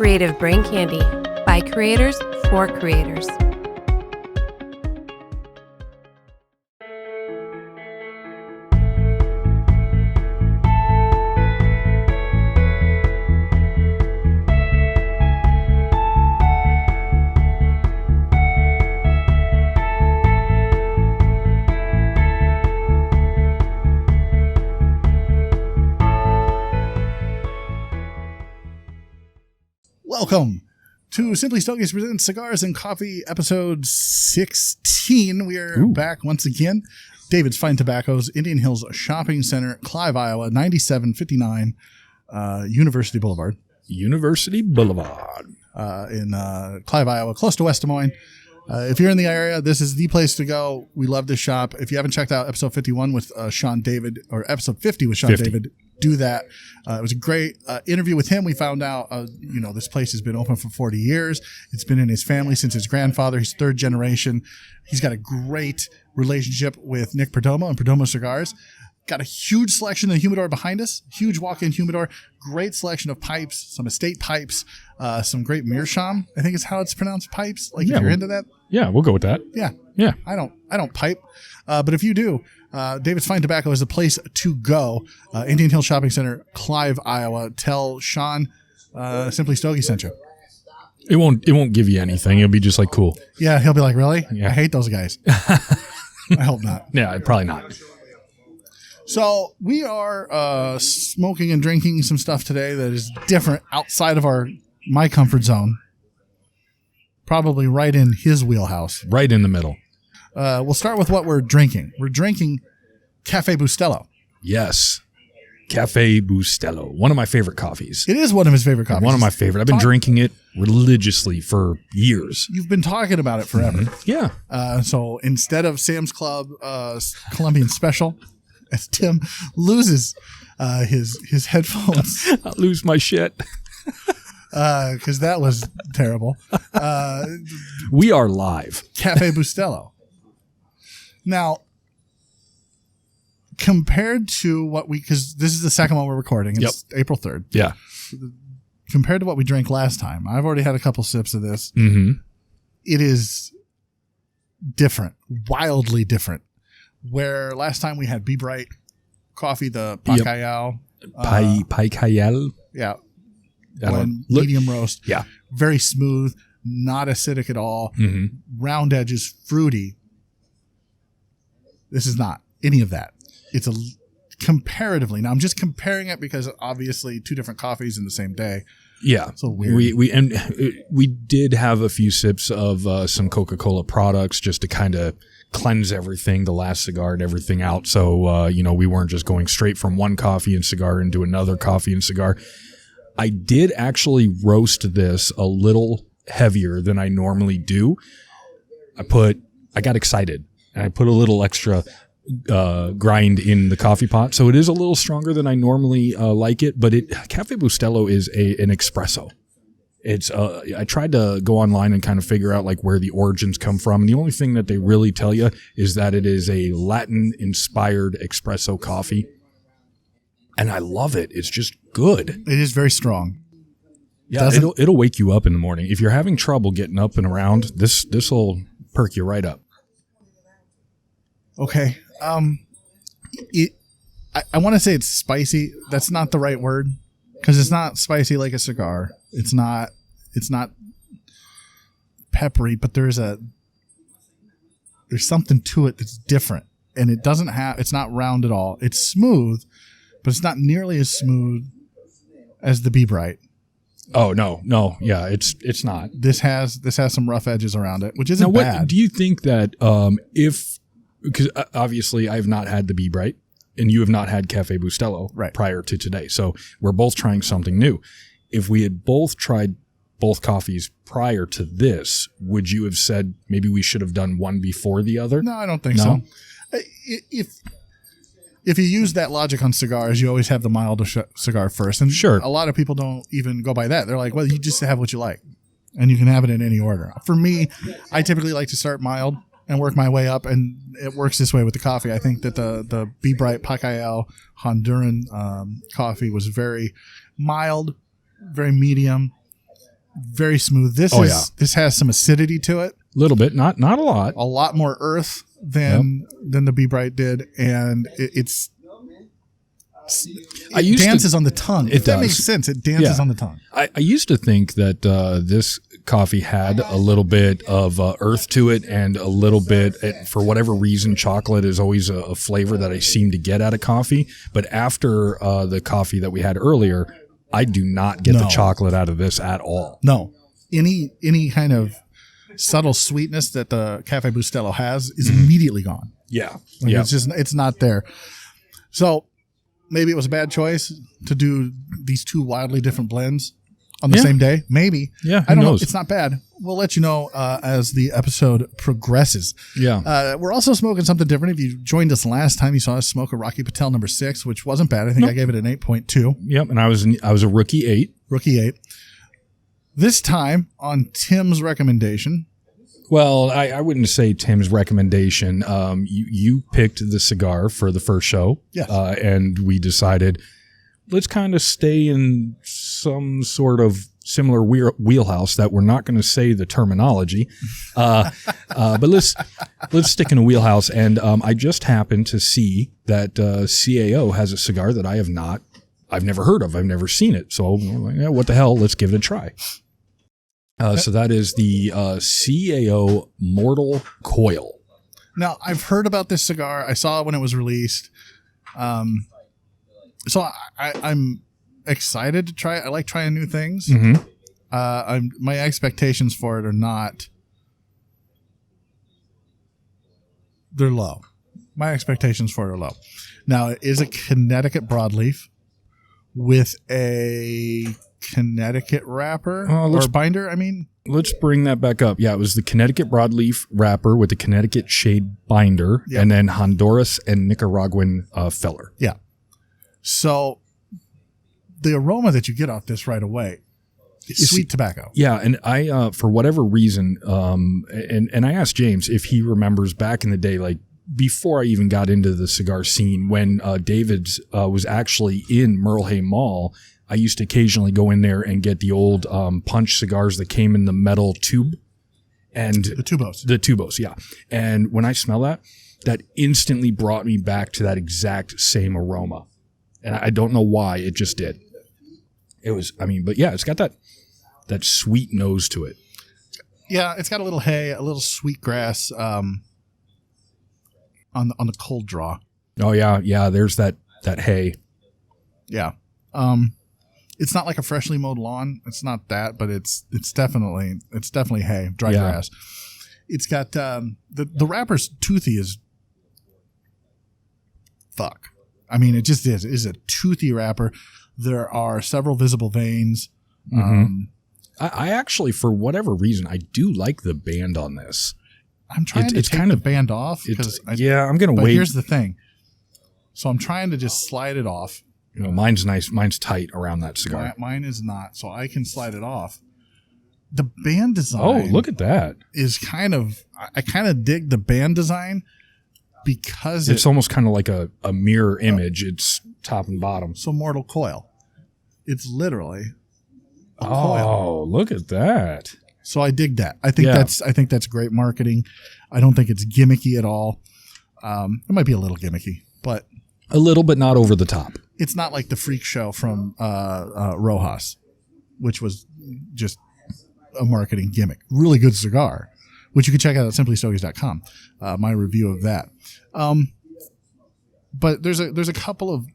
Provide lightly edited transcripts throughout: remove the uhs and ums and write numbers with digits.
Creative Brain Candy by creators for creators. Welcome to Simply Stogies Presents Cigars and Coffee, episode 16. We are back once again. David's Fine Tobaccos, Indian Hills Shopping Center, Clive, Iowa, 9759 University Boulevard. University Boulevard. In Clive, Iowa, close to West Des Moines. If you're in the area, this is the place to go. We love this shop. If you haven't checked out episode 51 with Sean David, or episode 50 with Sean David, do that. It was a great interview with him. We found out, this place has been open for 40 years. It's been in his family since his grandfather. He's third generation. He's got a great relationship with Nick Perdomo and Perdomo Cigars. Got a huge selection in the humidor behind us. Huge walk-in humidor. Great selection of pipes, some estate pipes, some great meerschaum, I think is how it's pronounced, pipes. If you're into that. Yeah, we'll go with that. Yeah. I don't pipe. But if you do, David's Fine Tobacco is the place to go. Indian Hill Shopping Center, Clive, Iowa. Tell Sean Simply Stogie sent you. It won't give you anything. It'll be just like cool. Yeah, he'll be like, really? Yeah. I hate those guys. I hope not. Yeah, probably not. So we are smoking and drinking some stuff today that is different outside of my comfort zone. Probably right in his wheelhouse. Right in the middle. We'll start with what we're drinking. We're drinking Cafe Bustelo. Yes. Cafe Bustelo. One of my favorite coffees. It is one of his favorite coffees. One of my favorite. I've been drinking it religiously for years. You've been talking about it forever. Mm-hmm. Yeah. So instead of Sam's Club Colombian Special, as Tim loses his headphones. I'll lose my shit. Because that was terrible. We are live. Cafe Bustelo. Now, compared to because this is the second one we're recording. It's April 3rd. Yeah. Compared to what we drank last time, I've already had a couple sips of this. Mm-hmm. It is different, wildly different. Where last time we had Be Bright coffee, the Pacayao. Pacayal. Yeah. Medium roast. Yeah. Very smooth, not acidic at all. Mm-hmm. Round edges, fruity. This is not any of that. It's comparatively. Now I'm just comparing it because obviously two different coffees in the same day. Yeah. So weird. We did have a few sips of some Coca-Cola products just to kind of cleanse everything, the last cigar and everything out. So, we weren't just going straight from one coffee and cigar into another coffee and cigar. I did actually roast this a little heavier than I normally do. I got excited and I put a little extra grind in the coffee pot. So it is a little stronger than I normally like it, but Cafe Bustelo is an espresso. It's I tried to go online and kind of figure out where the origins come from. And the only thing that they really tell you is that it is a Latin inspired espresso coffee. And I love it. It's just good. It is very strong. Yeah, it'll wake you up in the morning. If you're having trouble getting up and around, this will perk you right up. Okay. I want to say it's spicy. That's not the right word because it's not spicy like a cigar. It's not peppery, but there's something to it that's different, and it's not round at all. It's smooth, but it's not nearly as smooth as the Be Bright. Oh no, yeah, it's not. This has some rough edges around it, which isn't bad. Do you think that because obviously I have not had the Be Bright, and you have not had Cafe Bustelo prior to today, so we're both trying something new. If we had both tried both coffees prior to this, would you have said maybe we should have done one before the other? No, I don't think so. If you use that logic on cigars, you always have the milder cigar first. And sure, a lot of people don't even go by that. They're like, well, you just have what you like, and you can have it in any order. For me, I typically like to start mild and work my way up, and it works this way with the coffee. I think that the Be Bright Pacayao Honduran coffee was very mild, very medium, very smooth. This has some acidity to it. A little bit, not a lot. A lot more earth than the Be Bright did, and it dances on the tongue. If that makes sense, it dances on the tongue. I used to think that this coffee had a little bit of earth to it, and a little bit, for whatever reason, chocolate is always a flavor that I seem to get out of coffee. But after the coffee that we had earlier, I do not get the chocolate out of this at all. No, any kind of subtle sweetness that the Cafe Bustelo has is immediately gone. Yeah. It's not there. So maybe it was a bad choice to do these two wildly different blends on the same day. Maybe. Yeah. I don't know. It's not bad. We'll let you know as the episode progresses. Yeah. We're also smoking something different. If you joined us last time, you saw us smoke a Rocky Patel number 6, which wasn't bad. I think I gave it an 8.2. Yep. And I was a rookie 8. Rookie 8. This time, on Tim's recommendation. Well, I wouldn't say Tim's recommendation. You picked the cigar for the first show. Yes. And we decided, let's kind of stay in some sort of similar wheelhouse that we're not going to say the terminology. But let's stick in a wheelhouse. And I just happened to see that CAO has a cigar that I've never heard of. I've never seen it. So what the hell? Let's give it a try. So that is the Cao Mortal Coil. Now, I've heard about this cigar. I saw it when it was released. So I'm excited to try it. I like trying new things. Mm-hmm. My expectations for it are not... They're low. My expectations for it are low. Now, it is a Connecticut broadleaf with a Connecticut wrapper or binder, I mean. Let's bring that back up. Yeah, it was the Connecticut broadleaf wrapper with the Connecticut shade binder, and then Honduras and Nicaraguan feller. Yeah. So the aroma that you get off this right away is sweet tobacco. Yeah, and I, for whatever reason, and I asked James if he remembers back in the day, like before I even got into the cigar scene, when David's was actually in Merle Mall, I used to occasionally go in there and get the old punch cigars that came in the metal tube. And the tubos. The tubos, yeah. And when I smell that instantly brought me back to that exact same aroma. And I don't know why, it just did. It was, but yeah, it's got that sweet nose to it. Yeah, it's got a little hay, a little sweet grass on the cold draw. Oh yeah, there's that hay. Yeah. It's not like a freshly mowed lawn. It's not that, but it's definitely hay, dry grass. It's got the wrapper's toothy as fuck. It just is. It is a toothy wrapper. There are several visible veins. Mm-hmm. I actually, for whatever reason, I do like the band on this. I'm trying to take the band off. I'm going to wait. But here's the thing. So I'm trying to just slide it off. Mine's nice. Mine's tight around that cigar. Mine is not, so I can slide it off. The band design. Oh, look at that! Is I kind of dig the band design because it's almost kind of like a mirror image. It's top and bottom. So Mortal Coil. It's literally a coil. Oh, look at that! So I dig that. I think that's great marketing. I don't think it's gimmicky at all. It might be a little gimmicky, but a little, but not over the top. It's not like the freak show from Rojas, which was just a marketing gimmick. Really good cigar, which you can check out at simplystogies.com. My review of that. But there's a couple of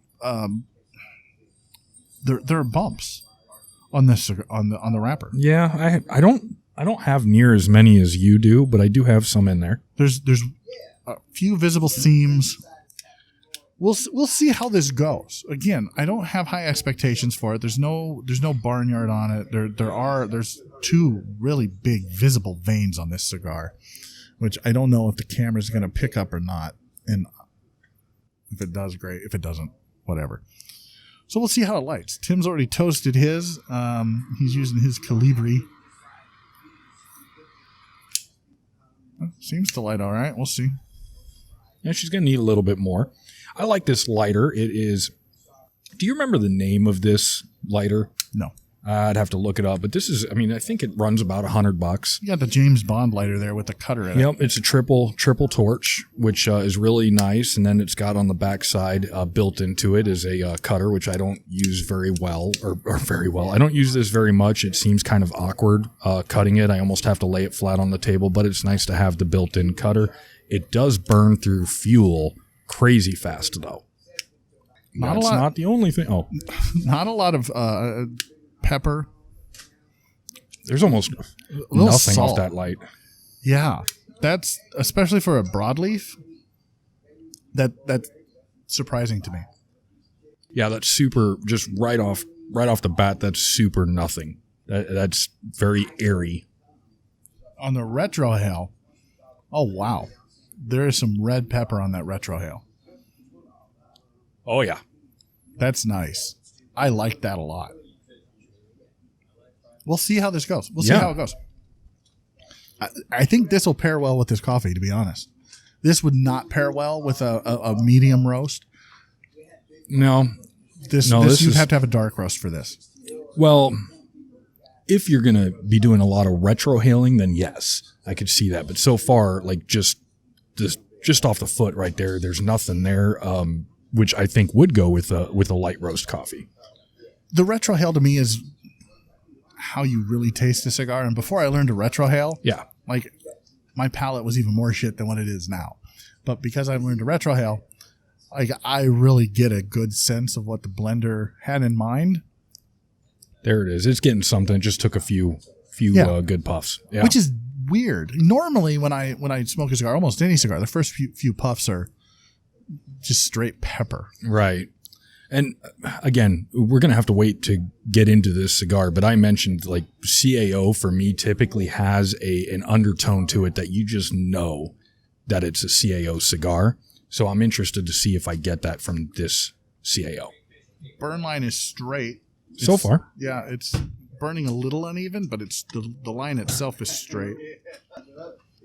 there are bumps on this on the wrapper. Yeah, I don't have near as many as you do, but I do have some in there. There's a few visible seams. We'll see how this goes. Again, I don't have high expectations for it. There's no barnyard on it. There's two really big visible veins on this cigar, which I don't know if the camera's going to pick up or not. And if it does, great. If it doesn't, whatever. So we'll see how it lights. Tim's already toasted his. He's using his Calibri. Seems to light all right. We'll see. Yeah, she's going to need a little bit more. I like this lighter. It is... Do you remember the name of this lighter? No. I'd have to look it up, but this is, I mean, I think it runs about $100. You got the James Bond lighter there with the cutter in it. Yep, it's a triple torch, which is really nice, and then it's got on the backside built into it is a cutter, which I don't use very well, or very well. I don't use this very much. It seems kind of awkward cutting it. I almost have to lay it flat on the table, but it's nice to have the built-in cutter. It does burn through fuel crazy fast, though. That's not the only thing. Oh, not a lot of pepper. There's almost nothing salt off that light. Yeah, that's especially for a broadleaf. That's surprising to me. Yeah, that's super. Just right off the bat, that's super nothing. That's very airy. On the retrohale, oh wow, there is some red pepper on that retrohale. Oh yeah, that's nice. I like that a lot. We'll see how this goes. We'll see how it goes. I think this will pair well with this coffee, to be honest. This would not pair well with a medium roast. No. This you'd have to have a dark roast for this. Well, if you're going to be doing a lot of retrohaling, then yes, I could see that. But so far, like just off the foot right there, there's nothing there, which I think would go with a light roast coffee. The retrohale to me is how you really taste a cigar. And before I learned to retrohale, like my palate was even more shit than what it is now. But because I've learned to retrohale, like I really get a good sense of what the blender had in mind. There it is. It's getting something. It just took a few good puffs. Yeah. Which is weird. Normally when I smoke a cigar, almost any cigar, the first few puffs are just straight pepper. Right. And again, we're going to have to wait to get into this cigar, but I mentioned like CAO for me typically has an undertone to it that you just know that it's a CAO cigar. So I'm interested to see if I get that from this CAO. Burn line is straight. So far. Yeah, it's burning a little uneven, but it's the line itself is straight.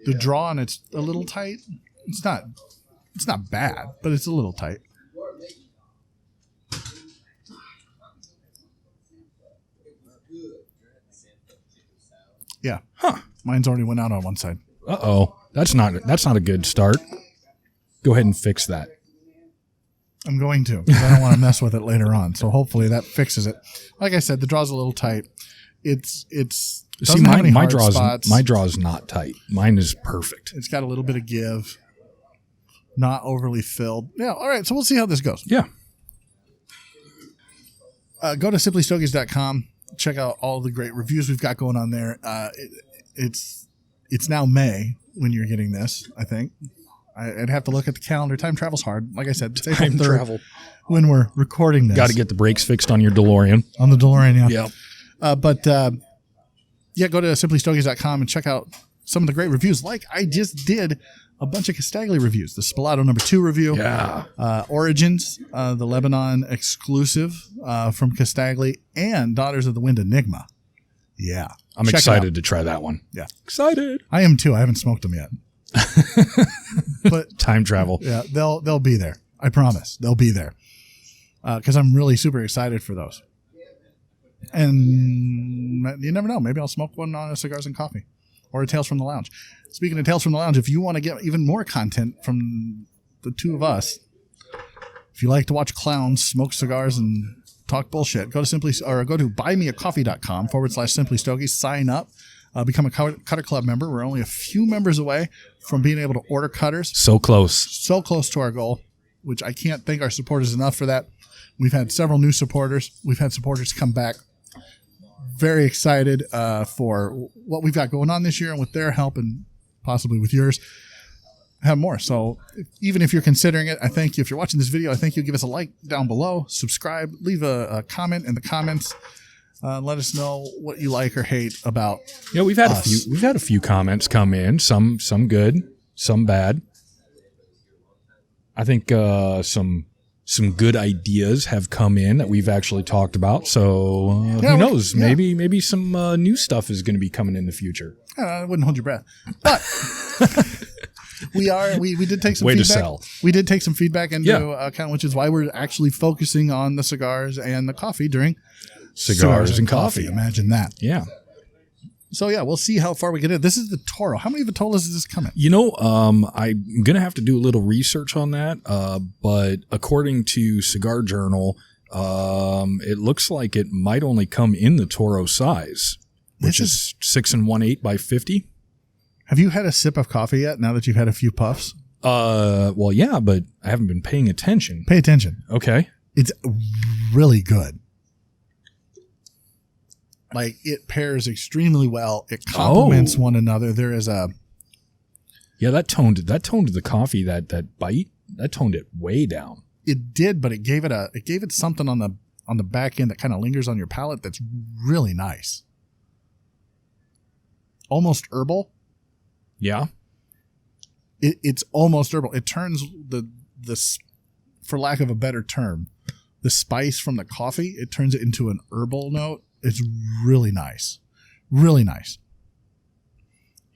The draw on it's a little tight. It's not bad, but it's a little tight. Yeah. Huh. Mine's already went out on one side. Uh-oh. That's not a good start. Go ahead and fix that. I'm going to, because I don't want to mess with it later on. So hopefully that fixes it. Like I said, the draw's a little tight. It's see my draw's not tight. Mine is perfect. It's got a little bit of give. Not overly filled. Yeah, all right. So we'll see how this goes. Yeah. Go to simplystogies.com. Check out all the great reviews we've got going on there. It's now May when you're getting this, I think. I'd have to look at the calendar. Time travel's hard. Like I said, it's April 3rd travel when we're recording this. Got to get the brakes fixed on your DeLorean. On the DeLorean, yeah. Yeah. But go to simplystogies.com and check out some of the great reviews. Like I just did a bunch of Castagli reviews. The Spalato #2 review. Yeah. Origins, the Lebanon exclusive from Castagli, and Daughters of the Wind Enigma. Yeah. I'm excited to try that one. Yeah. Excited. I am too. I haven't smoked them yet. But time travel. Yeah, they'll be there. I promise. They'll be there. Because I'm really super excited for those. And you never know. Maybe I'll smoke one on a Cigars and Coffee or a Tales from the Lounge. Speaking of Tales from the Lounge, if you want to get even more content from the two of us, if you like to watch clowns smoke cigars and talk bullshit, go to buymeacoffee.com/Simply Stogies. Sign up. Become a Cutter Club member. We're only a few members away from being able to order cutters. So close. So close to our goal, which I can't thank our supporters enough for that. We've had several new supporters. We've had supporters come back. Very excited for what we've got going on this year, and with their help and possibly with yours, have more. So even if you're considering it, I thank you. If you're watching this video, I thank you. Give us a like down below, subscribe, leave a comment in the comments. Let us know what you like or hate about. Yeah, we've had a few comments come in. Some good, some bad. I think some good ideas have come in that we've actually talked about. So who knows? Yeah. Maybe some new stuff is going to be coming in the future. I wouldn't hold your breath, but we did take some way feedback. To sell. We did take some feedback into account, which is why we're actually focusing on the cigars and the coffee during cigars and coffee. Imagine that. Yeah. So yeah, we'll see how far we get in. This is the Toro. How many Vitolas does this come in? You know, I'm going to have to do a little research on that. But according to Cigar Journal, it looks like it might only come in the Toro size, which is 6 1/8 by 50. Have you had a sip of coffee yet now that you've had a few puffs? Well, yeah, but I haven't been paying attention. Pay attention. Okay. It's really good. Like, it pairs extremely well. It complements one another. There is a... Yeah, that toned the coffee, that bite, that toned it way down. It did, but it gave it something on the back end that kind of lingers on your palate that's really nice. Almost herbal. Yeah. It's almost herbal. It turns the for lack of a better term, the spice from the coffee, it turns it into an herbal note. It's really nice. Really nice.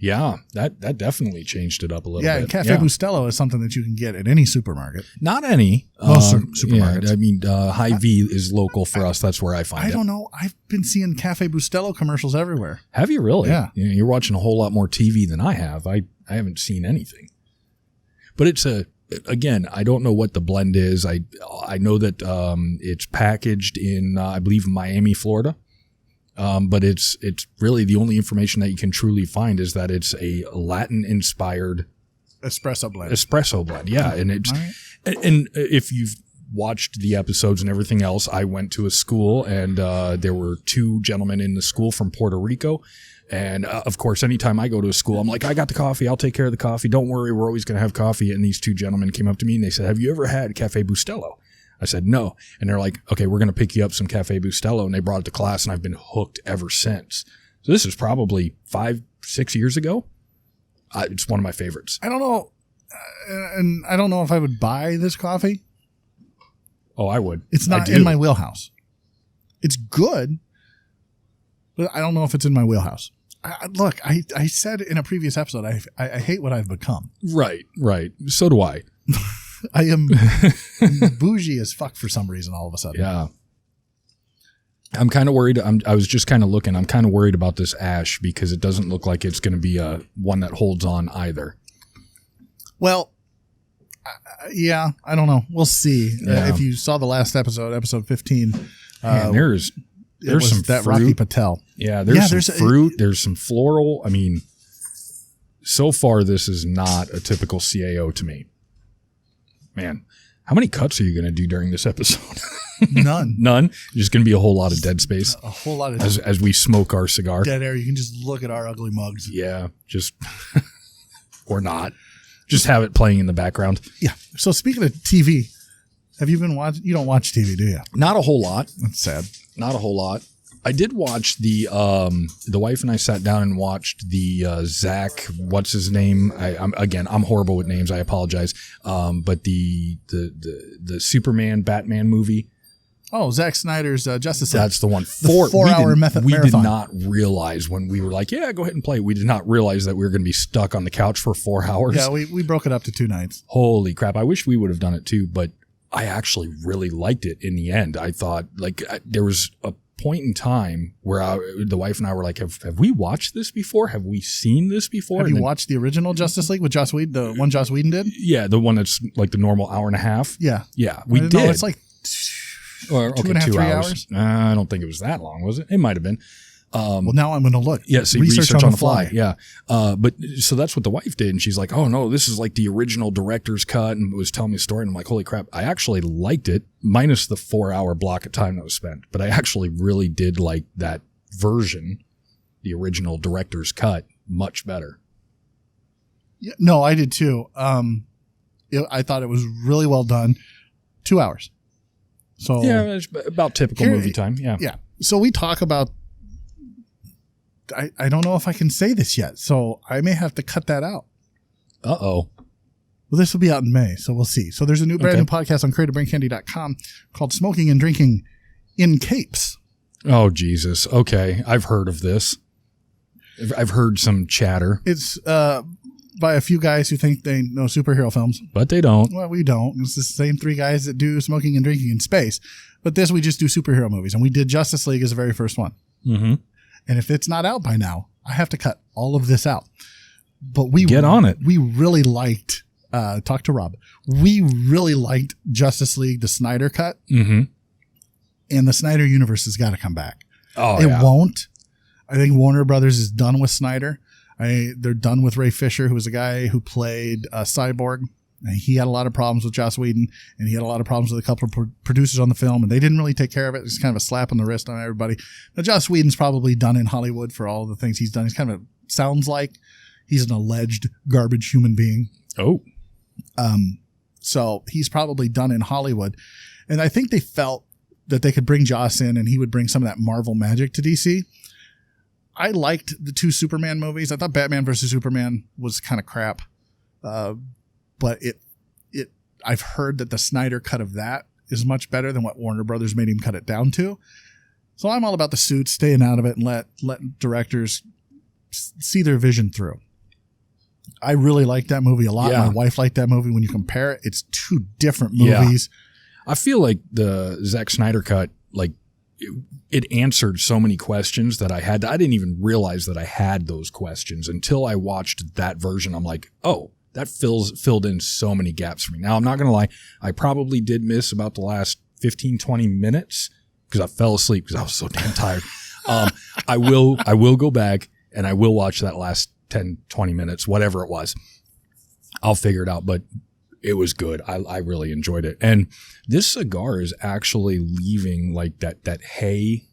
Yeah, that definitely changed it up a little bit. Yeah, and Cafe Bustelo is something that you can get at any supermarket. Not any. Most supermarkets. Yeah, I mean, Hy-Vee is local for us. That's where I find it. I don't know. I've been seeing Cafe Bustelo commercials everywhere. Have you really? Yeah. You're watching a whole lot more TV than I have. I haven't seen anything. But again, I don't know what the blend is. I know that it's packaged in, I believe, Miami, Florida. But it's really the only information that you can truly find is that it's a Latin-inspired espresso blend. Yeah, and it's and if you've watched the episodes and everything else, I went to a school and there were 2 gentlemen in the school from Puerto Rico. And of course, anytime I go to a school, I'm like, I got the coffee. I'll take care of the coffee. Don't worry, we're always going to have coffee. And these 2 gentlemen came up to me and they said, "Have you ever had Cafe Bustelo?" I said, "No." And they're like, "Okay, we're going to pick you up some Cafe Bustelo." And they brought it to class and I've been hooked ever since. So this is probably 5-6 years ago. It's one of my favorites. I don't know. And I don't know if I would buy this coffee. Oh, I would. It's not in my wheelhouse. It's good, but I don't know if it's in my wheelhouse. Look, I said in a previous episode, I hate what I've become. Right. So do I. I am bougie as fuck for some reason all of a sudden. Yeah. I'm kind of worried. I was just kind of looking. I'm kind of worried about this ash because it doesn't look like it's going to be one that holds on either. Well, yeah, I don't know. We'll see. Yeah. If you saw the last episode 15, Man, there's some that fruit. Rocky Patel. Yeah, there's some fruit. There's some floral. I mean, so far this is not a typical CAO to me. Man, how many cuts are you going to do during this episode? None. None? Just going to be a whole lot of dead space? A whole lot of as we smoke our cigar? Dead air. You can just look at our ugly mugs. Yeah, just, or not. Just have it playing in the background. Yeah. So speaking of TV, have you been watching? You don't watch TV, do you? Not a whole lot. That's sad. Not a whole lot. I did watch the wife and I sat down and watched the Zach, what's his name? I'm horrible with names. I apologize. But the Superman Batman movie. Oh, Zack Snyder's Justice League. That's the one. The 4-hour marathon. We did not realize when we were like, yeah, go ahead and play. We did not realize that we were going to be stuck on the couch for 4 hours. Yeah, we broke it up to 2 nights. Holy crap. I wish we would have done it too, but I actually really liked it in the end. I thought there was a point in time where the wife and I were like, have we watched this before? Have we seen this before? Have you watched the original Justice League with Joss Whedon, the one Joss Whedon did? Yeah, the one that's like the normal hour and a half. Yeah. Yeah, we did. No, it's like 2 hours. I don't think it was that long, was it? It might have been. Well, now I'm going to look. Yeah, see, research on the fly. Yeah. But so that's what the wife did. And she's like, oh, no, this is like the original director's cut, and was telling me a story. And I'm like, holy crap. I actually liked it, minus the 4-hour block of time that was spent. But I actually really did like that version, the original director's cut, much better. Yeah, no, I did too. I thought it was really well done. 2 hours. So yeah, it's about typical movie time. Yeah. Yeah. So we talk about, I don't know if I can say this yet, so I may have to cut that out. Uh-oh. Well, this will be out in May, so we'll see. So there's a brand new podcast on creativebraincandy.com called Smoking and Drinking in Capes. Oh, Jesus. Okay. I've heard of this. I've heard some chatter. It's by a few guys who think they know superhero films. But they don't. Well, we don't. It's the same 3 guys that do smoking and drinking in space. But this, we just do superhero movies. And we did Justice League as the very first one. Mm-hmm. And if it's not out by now, I have to cut all of this out. But we get on it. We really liked, talk to Rob. We really liked Justice League, the Snyder cut. Mm-hmm. And the Snyder universe has got to come back. Oh, it won't. I think Warner Brothers is done with Snyder. They're done with Ray Fisher, who was a guy who played Cyborg. And he had a lot of problems with Joss Whedon, and he had a lot of problems with a couple of producers on the film, and they didn't really take care of it. It's kind of a slap on the wrist on everybody. Now, Joss Whedon's probably done in Hollywood for all the things he's done. He's kind of sounds like he's an alleged garbage human being. Oh. So he's probably done in Hollywood. And I think they felt that they could bring Joss in and he would bring some of that Marvel magic to DC. I liked the 2 Superman movies. I thought Batman versus Superman was kind of crap. But I've heard that the Snyder cut of that is much better than what Warner Brothers made him cut it down to. So I'm all about the suits, staying out of it and let directors see their vision through. I really liked that movie a lot. Yeah. My wife liked that movie. When you compare it, it's 2 different movies. I feel like the Zack Snyder cut, like it answered so many questions that I had. I didn't even realize that I had those questions until I watched that version. I'm like, oh, that filled in so many gaps for me. Now, I'm not going to lie. I probably did miss about the last 15, 20 minutes because I fell asleep because I was so damn tired. I will go back and I will watch that last 10, 20 minutes, whatever it was. I'll figure it out, but it was good. I really enjoyed it. And this cigar is actually leaving like that hay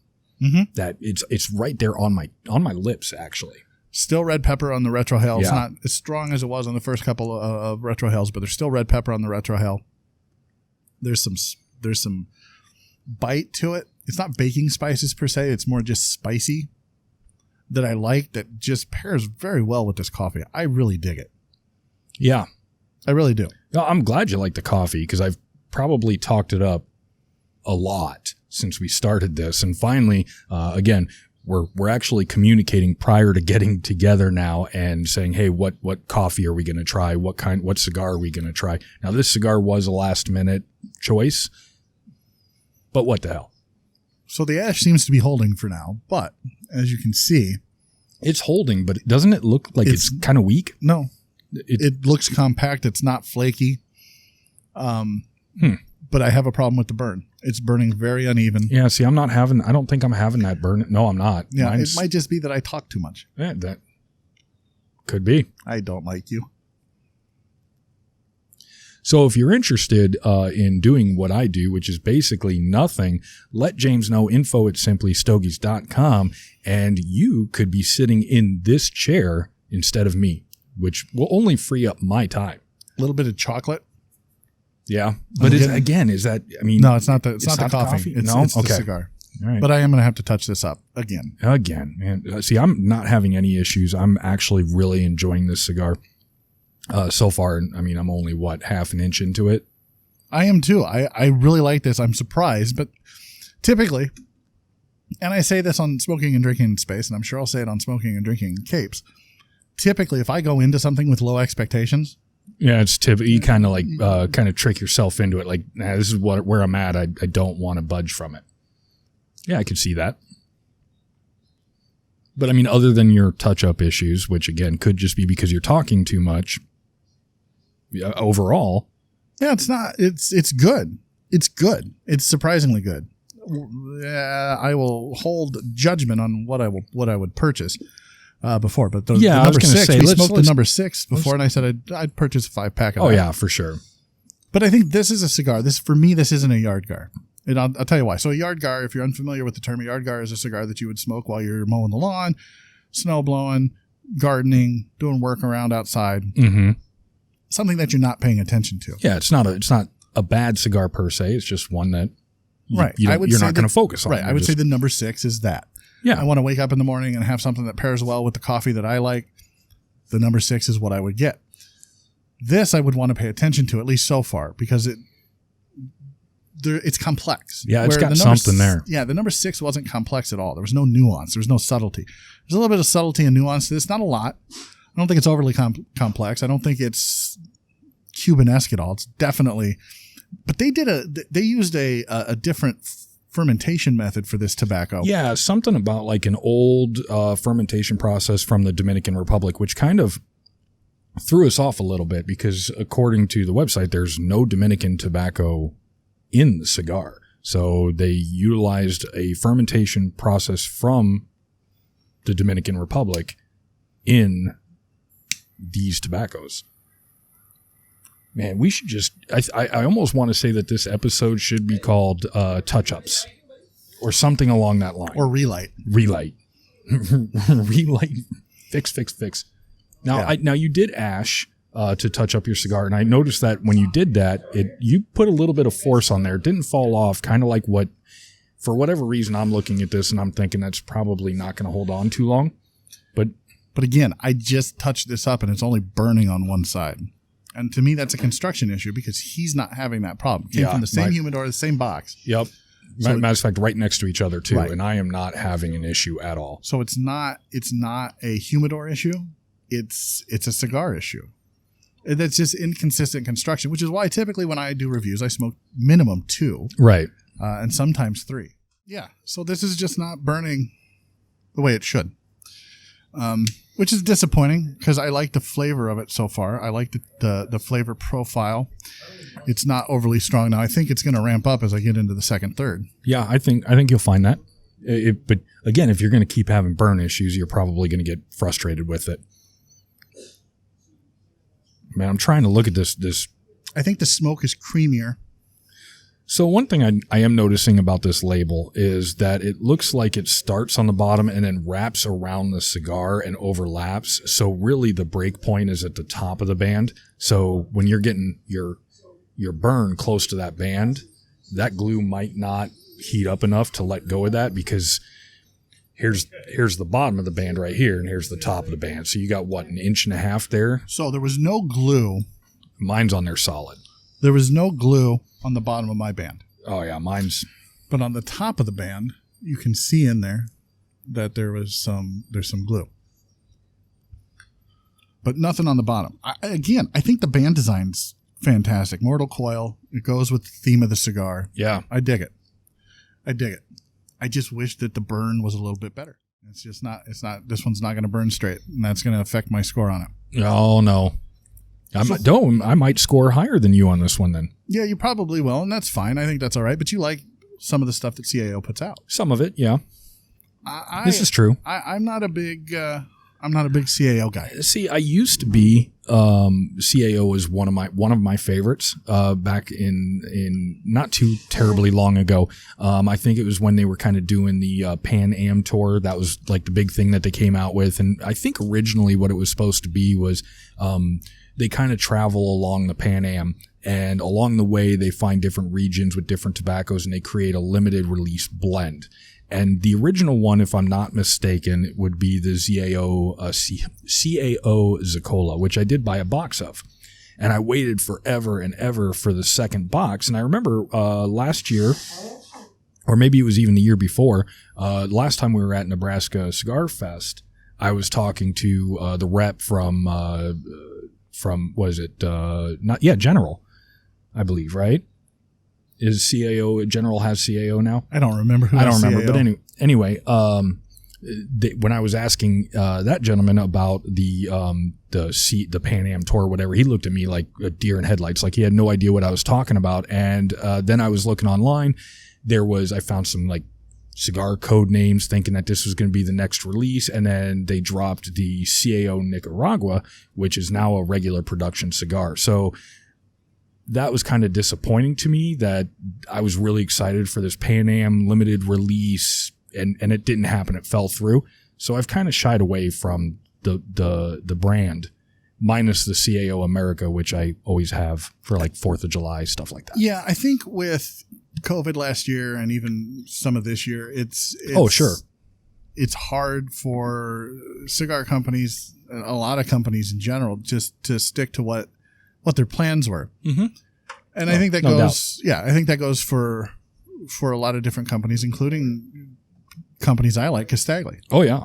that it's right there on my lips, actually. Still red pepper on the retrohale. It's Yeah. not as strong as it was on the first couple of retrohales, but there's still red pepper on the retrohale. There's some bite to it. It's not baking spices per se. It's more just spicy that I like, that just pairs very well with this coffee. I really dig it. Yeah. I really do. Well, I'm glad you like the coffee because I've probably talked it up a lot since we started this. And finally, again, we're actually communicating prior to getting together now and saying, hey, what coffee are we going to try? What cigar are we going to try? Now, this cigar was a last minute choice, but what the hell? So the ash seems to be holding for now, but as you can see, it's holding, but doesn't it look like it's kind of weak? No, it looks compact. It's not flaky. But I have a problem with the burn. It's burning very uneven. Yeah, see, I don't think I'm having that burn. No, I'm not. Yeah, it might just be that I talk too much. Yeah, that could be. I don't like you. So if you're interested in doing what I do, which is basically nothing, let James know, info@simplystogies.com, and you could be sitting in this chair instead of me, which will only free up my time. A little bit of chocolate. Yeah. But is that, I mean. No, it's not the coffee. It's the cigar. All right. But I am going to have to touch this up again. And see, I'm not having any issues. I'm actually really enjoying this cigar. So far, I mean, I'm only, half an inch into it? I am too. I really like this. I'm surprised, but typically, and I say this on Smoking and Drinking Space, and I'm sure I'll say it on Smoking and Drinking Capes, typically, if I go into something with low expectations. Yeah, it's typical. You kind of trick yourself into it. Like, nah, this is where I'm at. I don't want to budge from it. Yeah, I can see that. But I mean, other than your touch-up issues, which again could just be because you're talking too much, overall. Yeah, it's not. It's good. It's good. It's surprisingly good. I will hold judgment on what I would purchase before. But the number 6, we smoked the number 6 before, and I said I'd purchase a 5-pack of that. Oh yeah, for sure. But I think this is a cigar. For me, this isn't a yard gar. And I'll tell you why. So a yard gar, if you're unfamiliar with the term, a yard gar is a cigar that you would smoke while you're mowing the lawn, snow blowing, gardening, doing work around outside. Mm-hmm. Something that you're not paying attention to. Yeah, it's not a bad cigar per se. It's just one that you're not going to focus on. Right. I would say the number 6 is that. Yeah. I want to wake up in the morning and have something that pairs well with the coffee that I like. The number 6 is what I would get. This I would want to pay attention to, at least so far, because it's complex. Yeah, it's got something there. Yeah, the number 6 wasn't complex at all. There was no nuance. There was no subtlety. There's a little bit of subtlety and nuance to this, not a lot. I don't think it's overly complex. I don't think it's Cuban-esque at all. It's definitely, but they used a different fermentation method for this tobacco. Yeah, something about like an old fermentation process from the Dominican Republic, which kind of threw us off a little bit because according to the website, there's no Dominican tobacco in the cigar. So they utilized a fermentation process from the Dominican Republic in these tobaccos. Man, we should just, I almost want to say that this episode should be called Touch-Ups or something along that line. Or Relight. Relight. Fix. Now, Yeah. Now you did ash to touch up your cigar, and I noticed that when you did that, you put a little bit of force on there. It didn't fall off, kind of like what, for whatever reason, I'm looking at this and I'm thinking that's probably not going to hold on too long. But again, I just touched this up and it's only burning on one side. And to me, that's a construction issue because he's not having that problem. Came from the same humidor, the same box. Yep. So Matter of fact, right next to each other too, Right. and I am not having an issue at all. So it's not a humidor issue. It's a cigar issue. And that's just inconsistent construction, which is why typically when I do reviews, I smoke minimum 2, Right. and sometimes 3. Yeah. So this is just not burning the way it should, which is disappointing because I like the flavor of it so far. I like the flavor profile. It's not overly strong now. I think it's going to ramp up as I get into the second, third. Yeah, I think you'll find that. But again, if you're going to keep having burn issues, you're probably going to get frustrated with it. Man, I'm trying to look at this. I think the smoke is creamier. So one thing I am noticing about this label is that it looks like it starts on the bottom and then wraps around the cigar and overlaps. So really the break point is at the top of the band. So when you're getting your burn close to that band, that glue might not heat up enough to let go of that because here's the bottom of the band right here and here's the top of the band. So you got what, 1.5 inches there? So there was no glue. Mine's on there solid. There was no glue on the bottom of my band. Oh yeah, mine's. But on the top of the band, you can see in there that there's some glue. But nothing on the bottom. I think the band design's fantastic. Mortal Coil, it goes with the theme of the cigar. Yeah. I dig it. I just wish that the burn was a little bit better. It's just not, this one's not going to burn straight, and that's going to affect my score on it. Oh, no. I might score higher than you on this one then. Yeah, you probably will, and that's fine. I think that's all right. But you like some of the stuff that CAO puts out. Some of it, yeah. This is true. I'm not a big CAO guy. See, I used to be. CAO was one of my favorites back in not too terribly long ago. I think it was when they were kind of doing the Pan Am tour. That was like the big thing that they came out with. And I think originally what it was supposed to be was they kind of travel along the Pan Am, and along the way they find different regions with different tobaccos, and they create a limited release blend. And the original one, if I'm not mistaken, would be the CAO Zicola, which I did buy a box of. And I waited forever and ever for the second box. And I remember last year, or maybe it was even the year before, last time we were at Nebraska Cigar Fest, I was talking to the rep from General, I believe, right? Is CAO, General has CAO now? I don't remember who. I don't remember, CAO. but anyway, when I was asking that gentleman about the Pan Am tour or whatever, he looked at me like a deer in headlights, like he had no idea what I was talking about. And then I was looking online. I found some like cigar code names, thinking that this was going to be the next release, and then they dropped the CAO Nicaragua, which is now a regular production cigar. So that was kind of disappointing to me that I was really excited for this Pan Am limited release and it didn't happen. It fell through. So I've kind of shied away from the brand minus the CAO America, which I always have for like 4th of July, stuff like that. Yeah. I think with COVID last year and even some of this year, it's sure. It's hard for cigar companies, a lot of companies in general, just to stick to what their plans were. Mm-hmm. And I think that goes, I think that goes for a lot of different companies, including companies I like, Castagli. Oh yeah.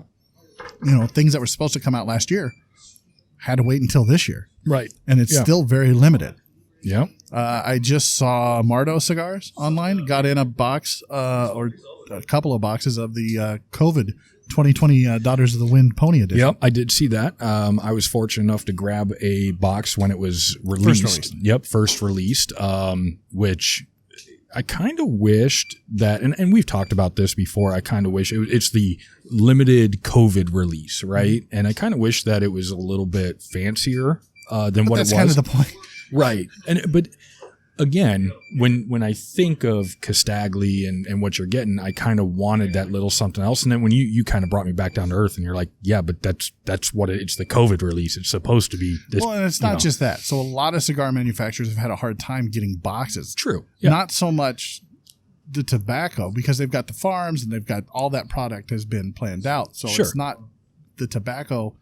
Things that were supposed to come out last year had to wait until this year. Right. And it's still very limited. Yeah. I just saw Mardo cigars online. Got in a box or a couple of boxes of the COVID 2020 Daughters of the Wind Pony Edition. Yep, I did see that. I was fortunate enough to grab a box when it was released. First released. Yep, first released, which I kind of wished that, and we've talked about this before, I kind of wish it's the limited COVID release, right? And I kind of wish that it was a little bit fancier than what it was. That's kind of the point. Right. But again, when I think of Castagli and what you're getting, I kind of wanted that little something else. And then when you kind of brought me back down to earth and you're like, yeah, but that's what it's the COVID release. It's supposed to be this. Well, and it's not just that. So a lot of cigar manufacturers have had a hard time getting boxes. True. Yeah. Not so much the tobacco, because they've got the farms and they've got all that product has been planned out. So Sure. It's not the tobacco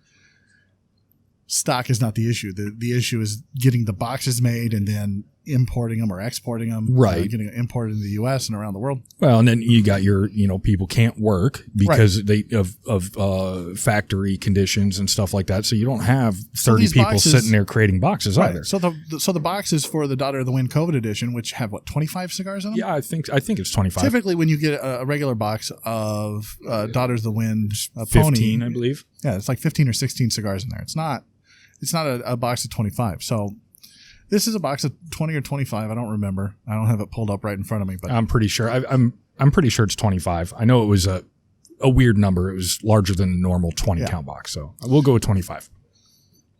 stock is not the issue. The issue is getting the boxes made and then importing them or exporting them. Right. Getting imported in the U.S. and around the world. Well, and then you got your, people can't work because of factory conditions and stuff like that. So you don't have 30 people boxes, sitting there creating boxes either. So the boxes for the Daughter of the Wind COVID edition, which have 25 cigars in them? Yeah, I think it's 25. Typically, when you get a regular box of Daughters of the Wind, 15, Pony, I believe. Yeah, it's like 15 or 16 cigars in there. It's not a box of 25. So this is a box of 20 or 25. I don't remember. I don't have it pulled up right in front of me, but I'm pretty sure. I'm pretty sure it's 25. I know it was a weird number. It was larger than a normal 20 count box. So we'll go with 25.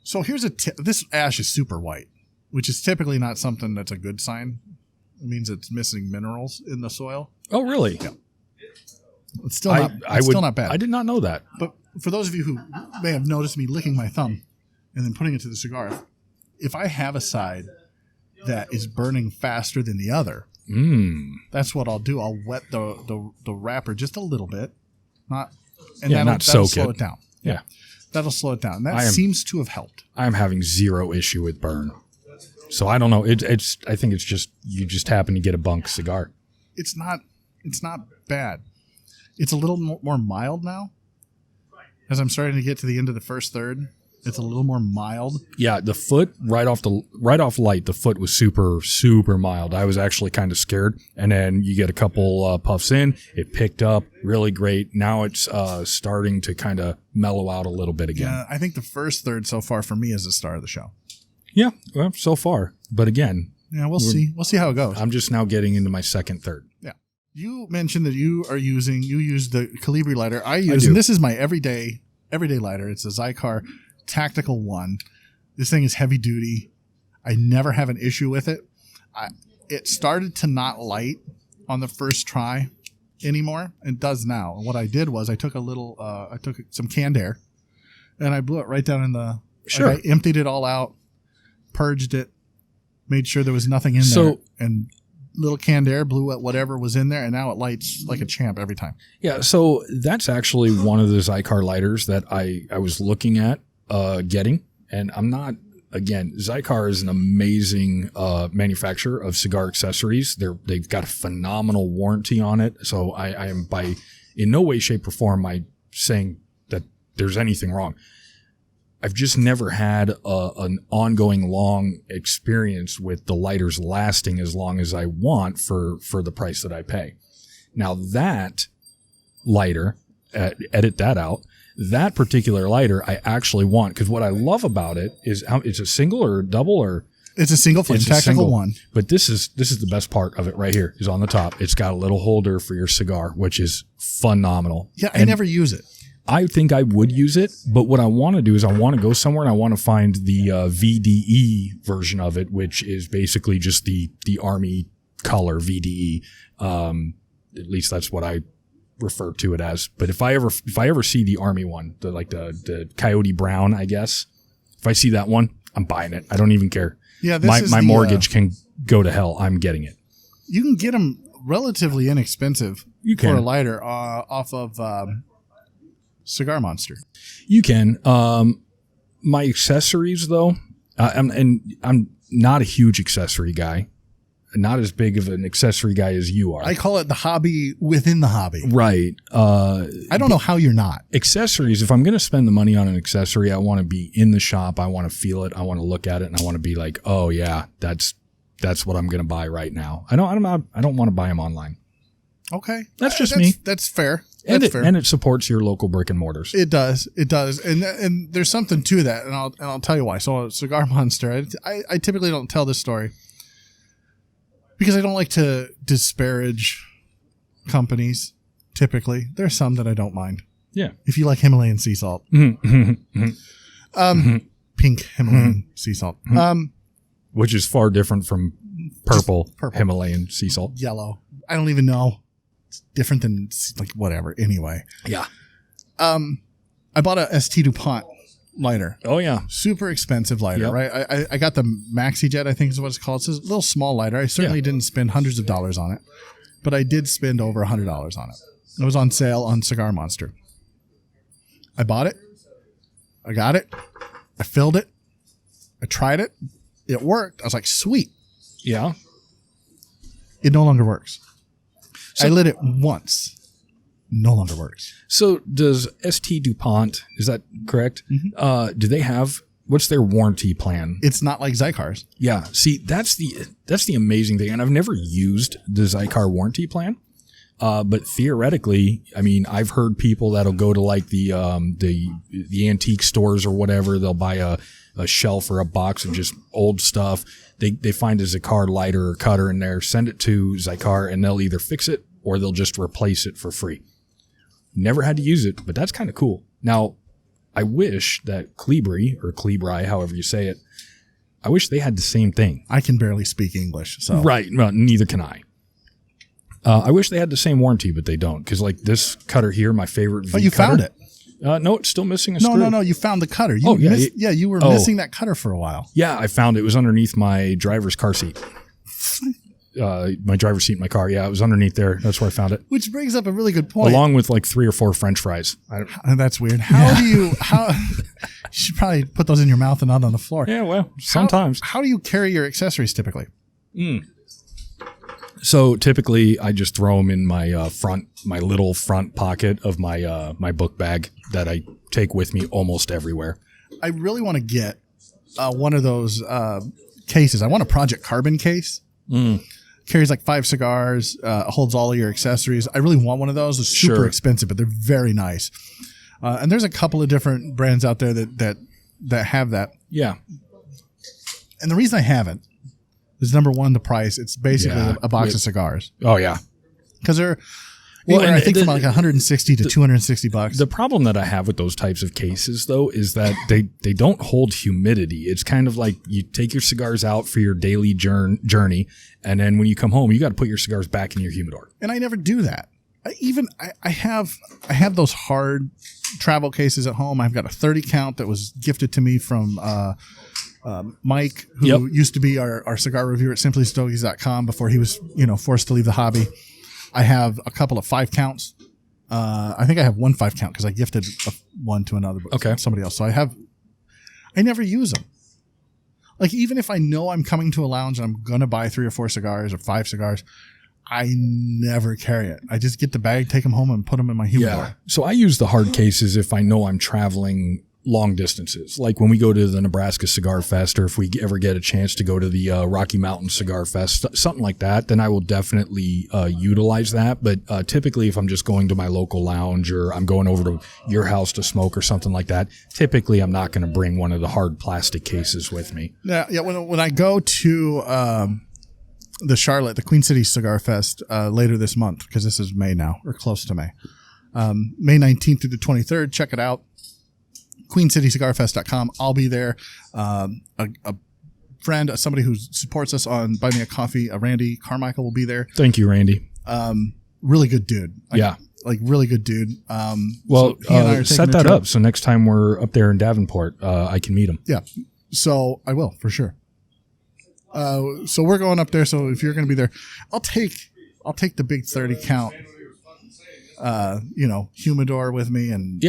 So here's a tip. This ash is super white, which is typically not something that's a good sign. It means it's missing minerals in the soil. Oh, really? Yeah. It's still not bad. I did not know that. But for those of you who may have noticed me licking my thumb and then putting it to the cigar, if I have a side that is burning faster than the other, that's what I'll do. I'll wet the wrapper just a little bit, that'll slow it down. Yeah, that'll slow it down. That seems to have helped. I'm having zero issue with burn, so I don't know. I think it's just you just happen to get a bunk cigar. It's not bad. It's a little more mild now. As I'm starting to get to the end of the first third, it's a little more mild. Yeah, the foot right off light, the foot was super, super mild. I was actually kind of scared. And then you get a couple puffs in, it picked up really great. Now it's starting to kind of mellow out a little bit again. Yeah, I think the first third so far for me is the star of the show. Yeah, well, so far. But again, yeah, we'll see. We'll see how it goes. I'm just now getting into my second third. Yeah. You mentioned that you use the Calibri lighter. And this is my everyday lighter. It's a Zycar Tactical 1. This thing is heavy duty. I never have an issue with it. It started to not light on the first try anymore. It does now. And what I did was I took some canned air and I blew it right down in the. Sure. I emptied it all out, purged it, made sure there was nothing in there, and little canned air blew at whatever was in there, and now it lights like a champ every time. Yeah, so that's actually one of the Zycar lighters that I was looking at getting, and I'm not. Again, Zycar is an amazing manufacturer of cigar accessories. They've got a phenomenal warranty on it, so I am in no way, shape, or form saying that there's anything wrong. I've just never had an ongoing long experience with the lighters lasting as long as I want for the price that I pay. Now that lighter, edit that out. That particular lighter I actually want, because what I love about it is it's a single or a double or it's a single flame tactical one. But this is the best part of it right here is on the top. It's got a little holder for your cigar, which is phenomenal. Yeah, I never use it. I think I would use it, but what I want to do is I want to go somewhere and I want to find the VDE version of it, which is basically just the Army color VDE. At least that's what I refer to it as. But if I ever see the Army one, the Coyote Brown, I guess, if I see that one, I'm buying it. I don't even care. Yeah, my mortgage can go to hell. I'm getting it. You can get them relatively inexpensive for a lighter off of Cigar Monster. You can. My accessories, though, I'm not a huge accessory guy. not as big of an accessory guy as you are. I call it the hobby within the hobby. Right. I don't know how you're not. Accessories, if I'm going to spend the money on an accessory, I want to be in the shop. I want to feel it. I want to look at it, and I want to be like, oh yeah, that's what I'm going to buy right now. I don't want to buy them online. Okay. That's just me. That's fair. And That's fair. And it supports your local brick and mortars. It does. It does. And there's something to that, and I'll tell you why. So Cigar Monster, I typically don't tell this story because I don't like to disparage companies. Typically, there's some that I don't mind. Yeah. If you like Himalayan sea salt, pink Himalayan sea salt, which is far different from purple Himalayan sea salt. Yellow. I don't even know. It's different than like whatever. Anyway. Yeah. I bought a ST DuPont lighter. Oh yeah. Super expensive lighter, Yep. right? I got the Maxi Jet, I think is what it's called. It's a little small lighter. I certainly didn't spend hundreds of dollars on it, but I did spend over $100 on it. It was on sale on Cigar Monster. I bought it. I got it. I filled it. I tried it. It worked. I was like, sweet. Yeah. It no longer works. I lit it once. No longer works. So does ST DuPont, is that correct? Mm-hmm. Do they have, what's their warranty plan? It's not like Zykar's. Yeah. See, that's the amazing thing. And I've never used the Zycar warranty plan. But theoretically, I mean, I've heard people that'll go to like the antique stores or whatever. They'll buy a shelf or a box of just old stuff. They find a Zycar lighter or cutter in there, send it to Zycar, and they'll either fix it or they'll just replace it for free. Never had to use it, but that's kind of cool. Now, I wish that Calibri, however you say it, I wish they had the same thing. I can barely speak English, so Right. Well, neither can I. I wish they had the same warranty, but they don't. Because like this cutter here, my favorite V But you cutter, found it. No, it's still missing a screw. No. You found the cutter. You you were missing that cutter for a while. Yeah, I found it. It was underneath my driver's car seat. My driver's seat in my car. Yeah, it was underneath there. That's where I found it. Which brings up a really good point. Along with like 3 or 4 French fries. That's weird. How you should probably put those in your mouth and not on the floor. Yeah, well, sometimes. How do you carry your accessories typically? So typically, I just throw them in my my little front pocket of my my book bag that I take with me almost everywhere. I really want to get one of those cases. I want a Project Carbon case. Carries like 5 cigars, holds all of your accessories. I really want one of those. It's super expensive, but they're very nice. And there's a couple of different brands out there that have that. Yeah. And the reason I haven't is number one, the price. It's basically a box of cigars. Oh yeah. Because they're I think from like $160 to $260. The problem that I have with those types of cases, though, is that they don't hold humidity. It's kind of like you take your cigars out for your daily journey, and then when you come home, you got to put your cigars back in your humidor. And I never do that. I have those hard travel cases at home. I've got a 30 count that was gifted to me from Mike, who used to be our cigar reviewer at simplystogies.com before he was forced to leave the hobby. I have a couple of 5 counts. I think I have 1 5 count because I gifted one to somebody else. So I never use them. Like even if I know I'm coming to a lounge and I'm going to buy 3 or 4 cigars or 5 cigars, I never carry it. I just get the bag, take them home and put them in my humidor. Yeah. So I use the hard cases if I know I'm traveling long distances. Like when we go to the Nebraska Cigar Fest, or if we ever get a chance to go to the Rocky Mountain Cigar Fest, something like that, then I will definitely utilize that. But typically if I'm just going to my local lounge or I'm going over to your house to smoke or something like that, typically I'm not going to bring one of the hard plastic cases with me. Yeah. When I go to the Queen City Cigar Fest later this month, because this is May now, or close to May, May 19th through the 23rd, check it out. QueenCityCigarFest.com. I'll be there. A friend, somebody who supports us on Buy Me a Coffee, Randy Carmichael will be there. Thank you, Randy. Really good dude. Really good dude. Set that up so next time we're up there in Davenport, I can meet him. Yeah. So I will, for sure. So we're going up there. So if you're going to be there, I'll take the big 30 count, humidor with me, and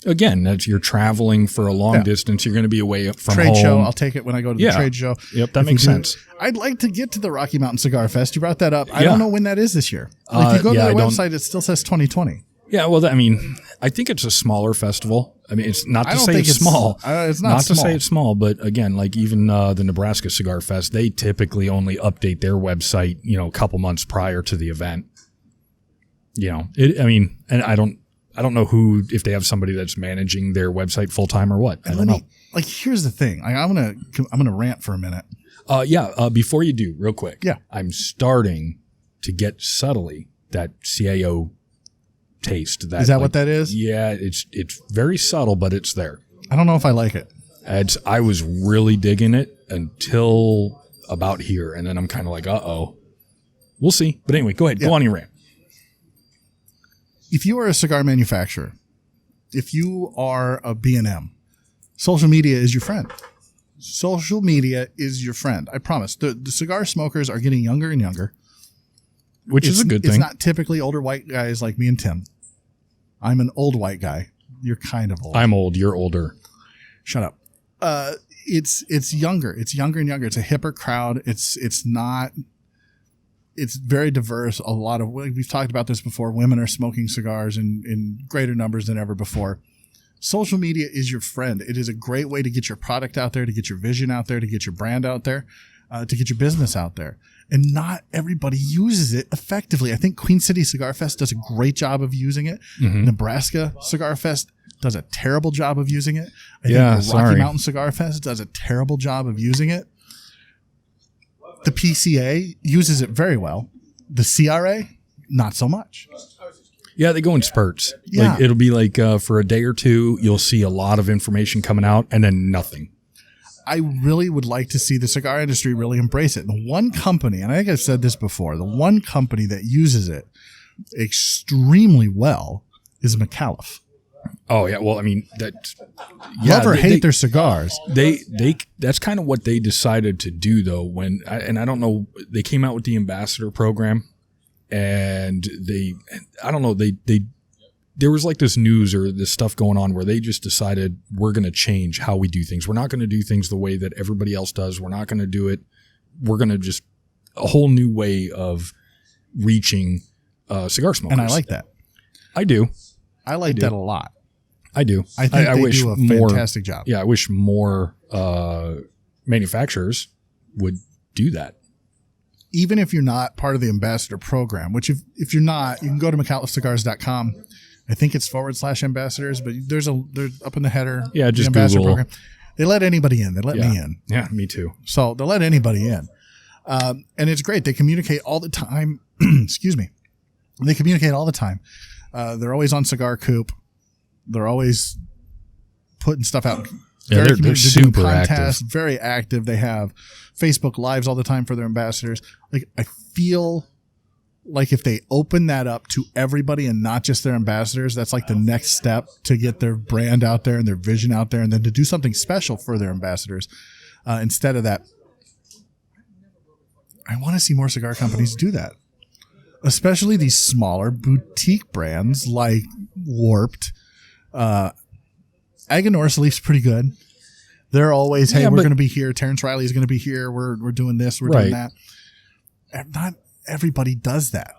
Again, that's you're traveling for a long distance. You're going to be away from trade home. show. I'll take it when I go to the trade show. Yep, that makes sense. I'd like to get to the Rocky Mountain Cigar Fest. You brought that up. I don't know when that is this year. If you go to their website, it still says 2020. Yeah, well, I think it's a smaller festival. I mean, it's not to say it's small. It's not to say it's small, but again, like even the Nebraska Cigar Fest, they typically only update their website, a couple months prior to the event. And I don't know if they have somebody that's managing their website full time or what. I don't know. Like, here's the thing. I'm gonna rant for a minute. Before you do, real quick. Yeah. I'm starting to get subtly that CAO taste. Is that what that is? Yeah, it's very subtle, but it's there. I don't know if I like it. I was really digging it until about here, and then I'm kind of like, uh-oh. We'll see. But anyway, go ahead. Yeah. Go on your rant. If you are a cigar manufacturer, if you are a B&M, social media is your friend. Social media is your friend. I promise. The cigar smokers are getting younger and younger. Which is a good thing. It's not typically older white guys like me and Tim. I'm an old white guy. You're kind of old. I'm old. You're older. Shut up. It's younger. It's younger and younger. It's a hipper crowd. It's very diverse. We've talked about this before. Women are smoking cigars in greater numbers than ever before. Social media is your friend. It is a great way to get your product out there, to get your vision out there, to get your brand out there, to get your business out there. And not everybody uses it effectively. I think Queen City Cigar Fest does a great job of using it. Mm-hmm. Nebraska Cigar Fest does a terrible job of using it. I think the Rocky Mountain Cigar Fest does a terrible job of using it. The PCA uses it very well. The CRA, not so much. Yeah, they go in spurts. Yeah. Like, it'll be like for a day or two, you'll see a lot of information coming out and then nothing. I really would like to see the cigar industry really embrace it. The one company, and I think I've said this before, the one company that uses it extremely well is McAuliffe. Oh yeah, well, I mean love or hate their cigars. That's kind of what they decided to do though. I don't know, they came out with the ambassador program, and there was like this news or this stuff going on where they just decided we're going to change how we do things. We're not going to do things the way that everybody else does. We're not going to do it. We're going to just a whole new way of reaching cigar smokers. And I like that. I do. I like that a lot. I do. I think they wish do a fantastic job. Yeah, I wish more manufacturers would do that. Even if you're not part of the ambassador program, which if you're not, you can go to McAuliffeCigars.com. I think it's /ambassadors, but there's up in the header. Yeah, just the ambassador Google. program. They let anybody in. They let me in. Yeah, me too. So they'll let anybody in. And it's great. They communicate all the time. Excuse me. They communicate all the time. They're always on Cigar Coop. They're always putting stuff out. Yeah, they're super active. Very active. They have Facebook Lives all the time for their ambassadors. Like, I feel like if they open that up to everybody and not just their ambassadors, that's like the next step to get their brand out there and their vision out there, and then to do something special for their ambassadors. Instead of that, I want to see more cigar companies do that, especially these smaller boutique brands like Warped. Aganorsa Leaf's pretty good. They're always, hey, we're going to be here. Terrence Riley is going to be here. We're doing this. We're doing that. Not everybody does that.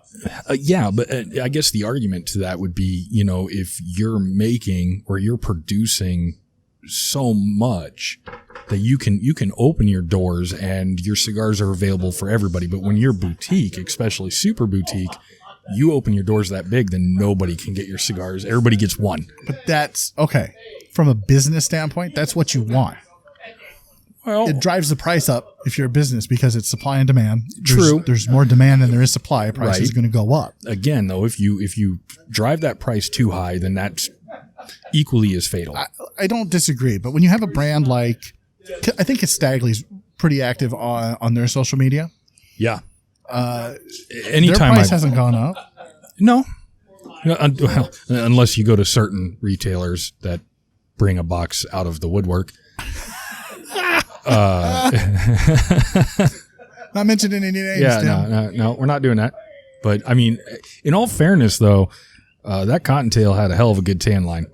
But I guess the argument to that would be, if you're making or you're producing so much that you can open your doors and your cigars are available for everybody. But when you're boutique, especially super boutique, you open your doors that big, then nobody can get your cigars. Everybody gets one. But that's okay. From a business standpoint, that's what you want. Well, it drives the price up if you're a business because it's supply and demand. There's more demand than there is supply. Price is going to go up. Again, though, if you drive that price too high, then that's equally as fatal. I don't disagree, but when you have a brand like, I think it's Stagley's pretty active on their social media. Yeah. Anytime their price hasn't gone up. No. Well, unless you go to certain retailers that bring a box out of the woodwork. Not mentioning any names. Yeah, no, we're not doing that. But I mean, in all fairness, though, that Cottontail had a hell of a good tan line.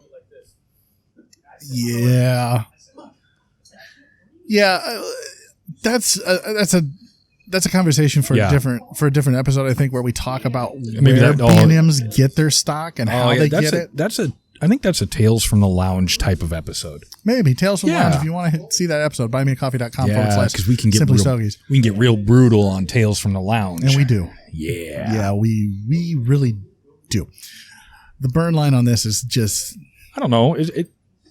Yeah. Yeah. That's a conversation for a different episode, I think, where we talk about where B&Ms get their stock and how they get it. I think that's a Tales from the Lounge type of episode. Maybe Tales from the Lounge. If you want to see that episode, buymeacoffee.com because we can get Stogies. We can get real brutal on Tales from the Lounge, and we do. Yeah, we really do. The burn line on this is just, I don't know.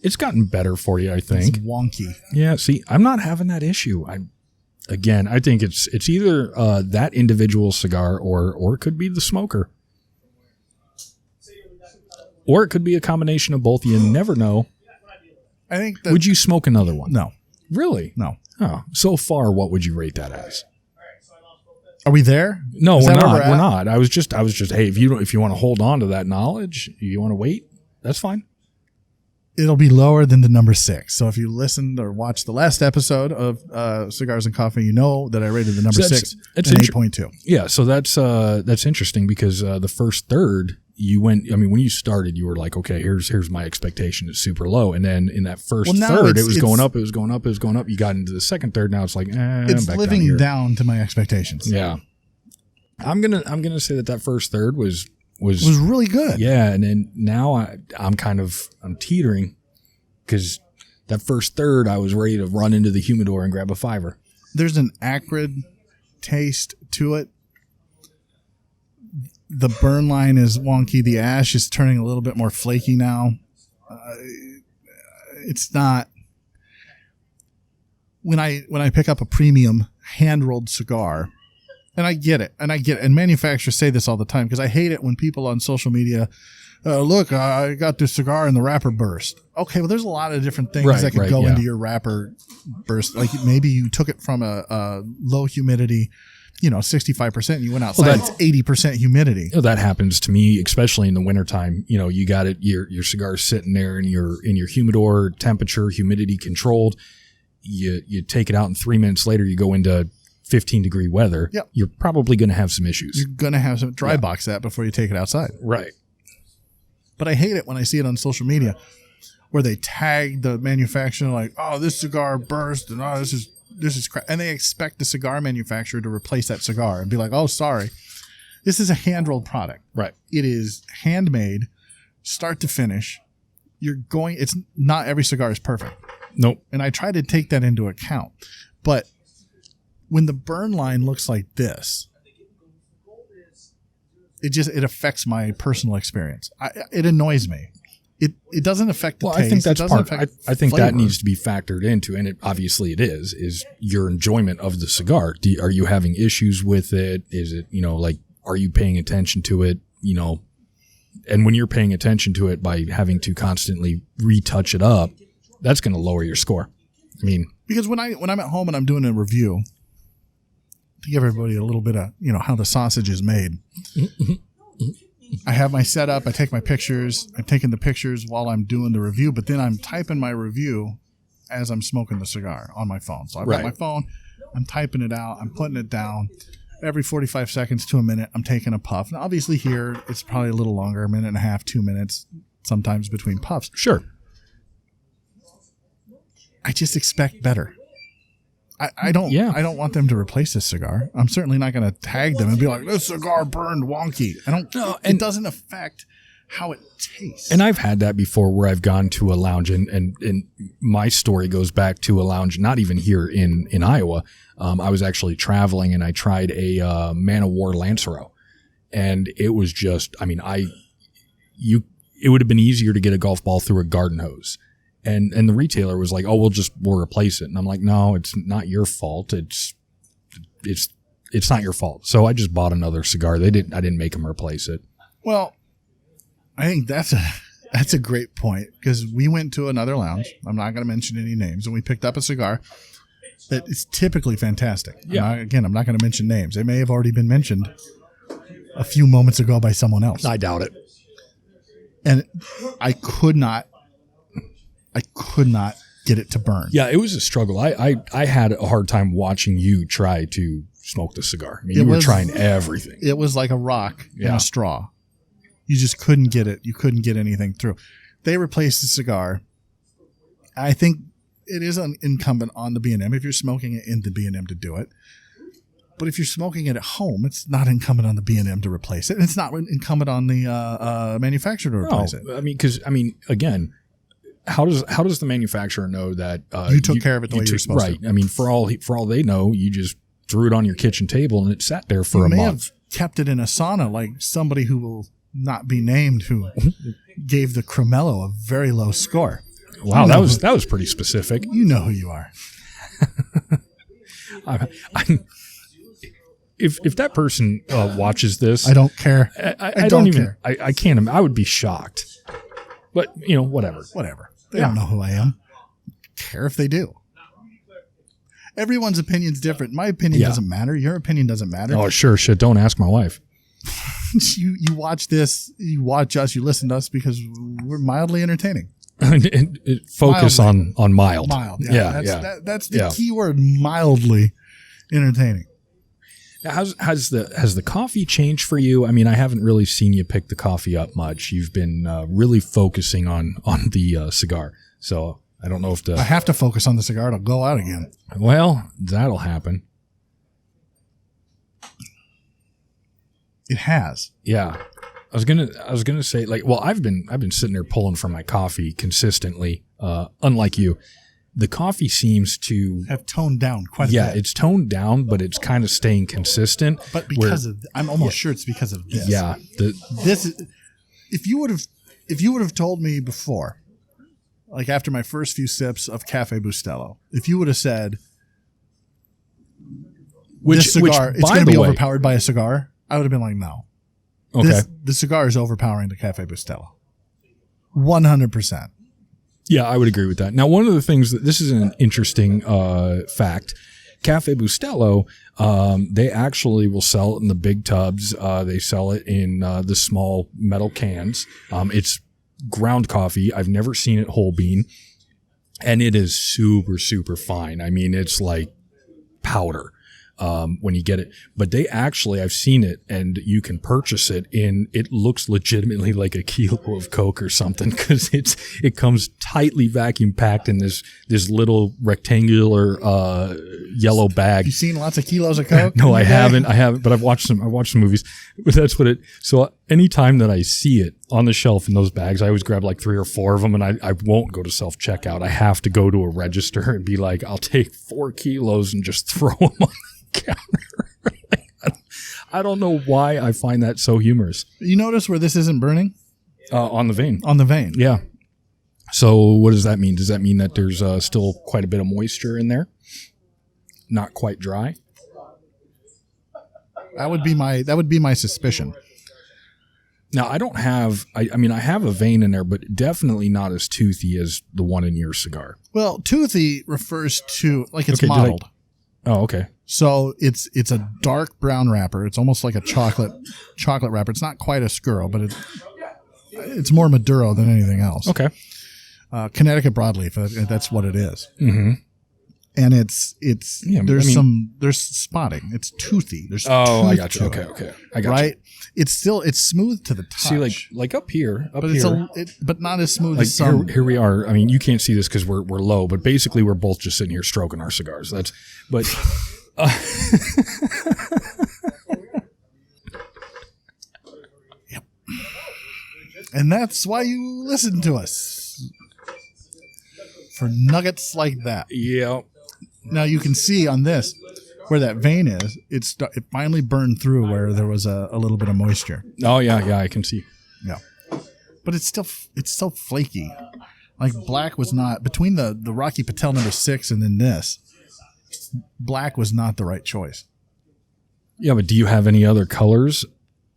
It's gotten better for you, I think. It's wonky. Yeah. See, I'm not having that issue. I think it's either that individual cigar or it could be the smoker. Or it could be a combination of both. You never know. I think. Would you smoke another one? No. Really? No. Oh, so far, what would you rate that as? Are we there? No, we're not. We're not. I was just. Hey, if you want to hold on to that knowledge, you want to wait. That's fine. It'll be lower than the number 6. So if you listened or watched the last episode of Cigars and Coffee, you know that I rated the number 6 an 8.2. Yeah, so that's interesting because the first third you went. I mean, when you started, you were like, okay, here's my expectation is super low, and then in that first third, it was going up. You got into the second third. Now it's like, it's back living down to my expectations. Yeah, I'm gonna say that first third was really good. Yeah, and then now I'm teetering because that first third I was ready to run into the humidor and grab a $5. There's an acrid taste to it. The burn line is wonky. The ash is turning a little bit more flaky now. It's not. When I pick up a premium hand-rolled cigar, and I get it, and manufacturers say this all the time because I hate it when people on social media, look, I got this cigar and the wrapper burst. Okay, well, there's a lot of different things that could go into your wrapper burst. Like maybe you took it from a low humidity, 65%, and you went outside, it's 80% humidity. That happens to me, especially in the wintertime. You got it, your cigar's sitting there in your humidor, temperature, humidity controlled. You take it out, and 3 minutes later, you go into 15-degree weather. Yep. You're probably going to have some issues. You're going to have some dry box that before you take it outside. Right. But I hate it when I see it on social media where they tag the manufacturer like, oh, this cigar burst, and this is crap. And they expect the cigar manufacturer to replace that cigar and be like, oh, sorry. This is a hand-rolled product. Right. It is handmade, start to finish. It's not every cigar is perfect. Nope. And I try to take that into account. But when the burn line looks like this, it affects my personal experience. It annoys me. It doesn't affect the taste. I think that's part. I think flavor. That needs to be factored into, and obviously it is your enjoyment of the cigar. Are you having issues with it? Is it, are you paying attention to it? And when you're paying attention to it by having to constantly retouch it up, that's going to lower your score. I mean, because when I'm at home and I'm doing a review, to give everybody a little bit of, how the sausage is made. I have my setup. I take my pictures. I'm taking the pictures while I'm doing the review, but then I'm typing my review as I'm smoking the cigar on my phone. So I've got my phone. I'm typing it out. I'm putting it down. Every 45 seconds to a minute, I'm taking a puff. Now, obviously here, it's probably a little longer, 1.5 minutes, 2 minutes, sometimes between puffs. Sure. I just expect better. I don't want them to replace this cigar. I'm certainly not going to tag them and be like, this cigar burned wonky. It doesn't affect how it tastes. And I've had that before where I've gone to a lounge and my story goes back to a lounge, not even here in Iowa. I was actually traveling and I tried a Man of War Lancero, and it was just, it would have been easier to get a golf ball through a garden hose. And the retailer was like, oh, we'll replace it. And I'm like, no, it's not your fault. It's not your fault. So I just bought another cigar. I didn't make them replace it. Well, I think that's a great point, because we went to another lounge. I'm not going to mention any names, and we picked up a cigar that is typically fantastic. Yeah. I'm not going to mention names. They may have already been mentioned a few moments ago by someone else. I doubt it. And I could not get it to burn. Yeah, it was a struggle. I had a hard time watching you try to smoke the cigar. You were trying everything. It was like a rock in a straw. You just couldn't get it. You couldn't get anything through. They replaced the cigar. I think it is incumbent on the B&M if you're smoking it in the B&M to do it. But if you're smoking it at home, it's not incumbent on the B&M to replace it. And it's not incumbent on the manufacturer to replace it. I mean, because again, how does the manufacturer know that you took care of it the way you're supposed to? Right. I mean, for all they know, you just threw it on your kitchen table and it sat there for a month. Have kept it in a sauna like somebody who will not be named who gave the Cremello a very low score. Wow, that was pretty specific. You know who you are. If that person watches this, I don't care. I don't even care. I can't. I would be shocked. But whatever. They don't know who I am. Care if they do. Everyone's opinion's different. My opinion doesn't matter. Your opinion doesn't matter. Oh, sure. Shit. Don't ask my wife. You watch this. You watch us. You listen to us because we're mildly entertaining. Focus on mild. Mild. That's the Yeah. key word. Mildly entertaining. Now, has the coffee changed for you? I mean, I haven't really seen you pick the coffee up much. You've been really focusing on the cigar. So I don't know if I have to focus on the cigar. It'll go out again. Well, that'll happen. It has. Yeah. I was gonna say, like, well, I've been sitting there pulling for my coffee consistently. Unlike you, the coffee seems to have toned down quite a bit. Yeah, it's toned down, but it's kind of staying consistent. But I'm almost sure it's because of this. Yeah, this is, if you would have told me before, like after my first few sips of Cafe Bustelo, if you would have said, this cigar, it's going to be overpowered by a cigar, I would have been like, no. Okay. The cigar is overpowering the Cafe Bustelo. 100%. Yeah, I would agree with that. Now, one of the things this is an interesting fact. Cafe Bustelo, they actually will sell it in the big tubs. They sell it in the small metal cans. It's ground coffee. I've never seen it whole bean, and it is super, super fine. I mean, it's like powder. When you get it, but they actually, I've seen it, and you can purchase it it looks legitimately like a kilo of Coke or something, because it comes tightly vacuum packed in this little rectangular yellow bag. You seen lots of kilos of Coke? No, I haven't, but I've watched some movies. But that's what so anytime that I see it on the shelf in those bags, I always grab like 3 or 4 of them, and I won't go to self-checkout. I have to go to a register and be like, I'll take 4 kilos and just throw them on counter. I don't know why I find that so humorous. You notice where this isn't burning? On the vein. On the vein. Yeah. So what does that mean? Does that mean that there's still quite a bit of moisture in there? Not quite dry? That would be my suspicion. Now, I don't have, I mean, I have a vein in there, but definitely not as toothy as the one in your cigar. Well, toothy refers to, like, it's mottled. Oh, okay. So it's a dark brown wrapper. It's almost like a chocolate wrapper. It's not quite a Skuro, but it's more Maduro than anything else. Okay. Connecticut broadleaf. That's what it is. Mm-hmm. And there's spotting. It's toothy. There's I got you. Okay. I got you. Right. It's smooth to the touch. See, like up here, but not as smooth like as some. Here we are. I mean, you can't see this because we're low, but basically we're both just sitting here stroking our cigars. Yep. And that's why you listen to us, for nuggets like that. Yeah. Now you can see on this where that vein is. It finally burned through where there was a little bit of moisture. Oh yeah, I can see. Yeah, but it's so flaky. Like black was not between the Rocky Patel number 6 and then this. Black was not the right choice. Yeah, but do you have any other colors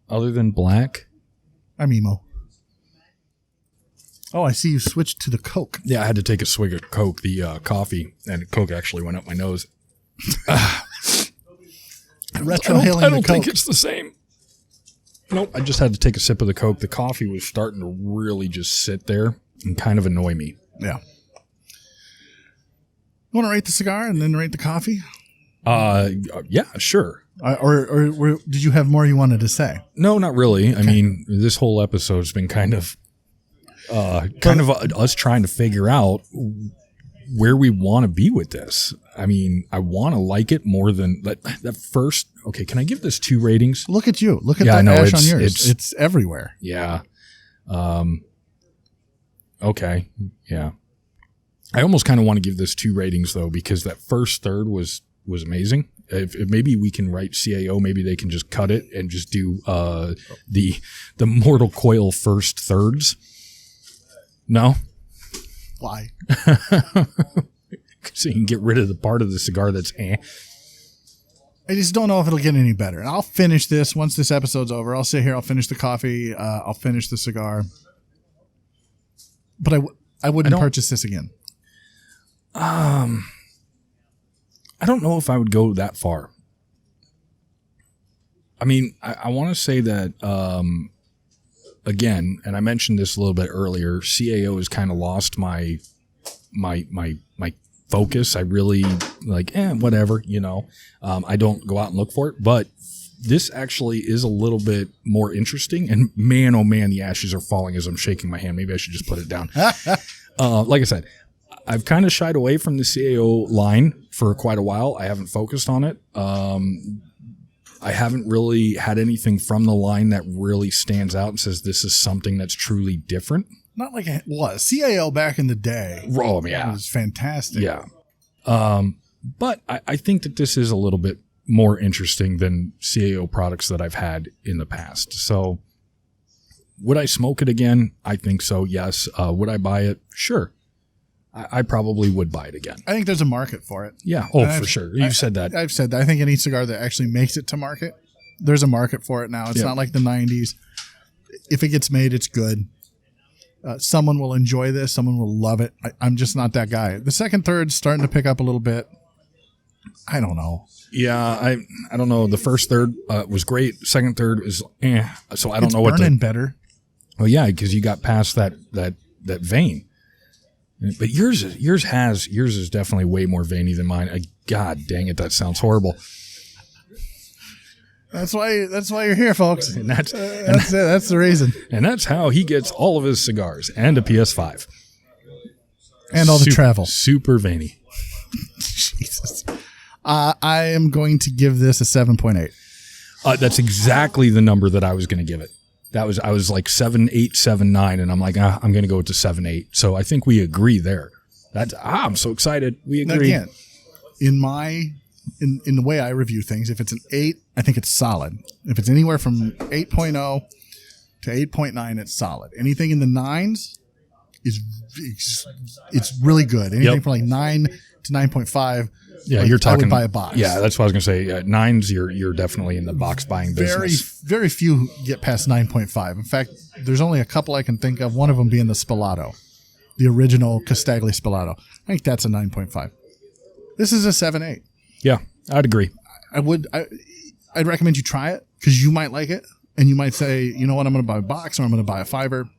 other than black? I'm emo. Oh, I see you switched to the Coke. Yeah, I had to take a swig of Coke, the coffee, and Coke actually went up my nose. Retrohaling I don't think it's the same. Nope, I just had to take a sip of the Coke. The coffee was starting to really just sit there and kind of annoy me. Yeah. You want to rate the cigar and then rate the coffee? Yeah, sure. Or did you have more you wanted to say? No, not really. Okay. I mean, this whole episode's been kind of us trying to figure out where we want to be with this. I mean, I want to like it more than that first. Okay, can I give this 2 ratings? Look at you. Look at that ash on yours. It's everywhere. Yeah. Okay. Yeah. I almost kind of want to give this 2 ratings though, because that first third was amazing. If maybe we can write CAO, maybe they can just cut it and just do the Mortal Coil first thirds. No. Why? So you can get rid of the part of the cigar that's I just don't know if it'll get any better. And I'll finish this once this episode's over. I'll sit here. I'll finish the coffee. I'll finish the cigar. But I wouldn't purchase this again. I don't know if I would go that far. I mean, I want to say that, again, and I mentioned this a little bit earlier, CAO has kind of lost my focus. I really whatever, I don't go out and look for it, but this actually is a little bit more interesting, and man, oh man, the ashes are falling as I'm shaking my hand. Maybe I should just put it down. Like I said, I've kind of shied away from the CAO line for quite a while. I haven't focused on it. I haven't really had anything from the line that really stands out and says this is something that's truly different. Not like it was. CAO back in the day. Oh, yeah. It was fantastic. Yeah. But I think that this is a little bit more interesting than CAO products that I've had in the past. So would I smoke it again? I think so, yes. Would I buy it? Sure. I probably would buy it again. I think there's a market for it. Yeah. Oh, for sure. You've said that. I've said that. I think any cigar that actually makes it to market, there's a market for it now. It's not like the 90s. If it gets made, it's good. Someone will enjoy this. Someone will love it. I'm just not that guy. The second, third's starting to pick up a little bit. I don't know. Yeah, I don't know. The first third was great. Second third is So I don't know what. It's burning better. Well, yeah, because you got past that vein. But yours is definitely way more veiny than mine. God dang it, that sounds horrible. That's why you're here, folks. And that's it. That's the reason. And that's how he gets all of his cigars and a PS5 and all the travel. Super veiny. Jesus. I am going to give this a 7.8. That's exactly the number that I was going to give it. I was like 7.8, 7.9, and I'm like, I'm going to go to 7.8. So I think we agree there. I'm so excited. We agree. Again, in the way I review things, if it's an 8, I think it's solid. If it's anywhere from 8.0 to 8.9, it's solid. Anything in the 9s it's really good. Anything from like 9 to 9.5. Yeah, you're talking. I would buy a box. Yeah, that's what I was going to say. 9s, you're definitely in the box buying business. Very few get past 9.5. In fact, there's only a couple I can think of. One of them being the Spalato, the original Castagli Spalato. I think that's a 9.5. This is a 7.8. Yeah, I'd agree. I'd recommend you try it because you might like it, and you might say, you know what, I'm going to buy a box or I'm going to buy a 5er.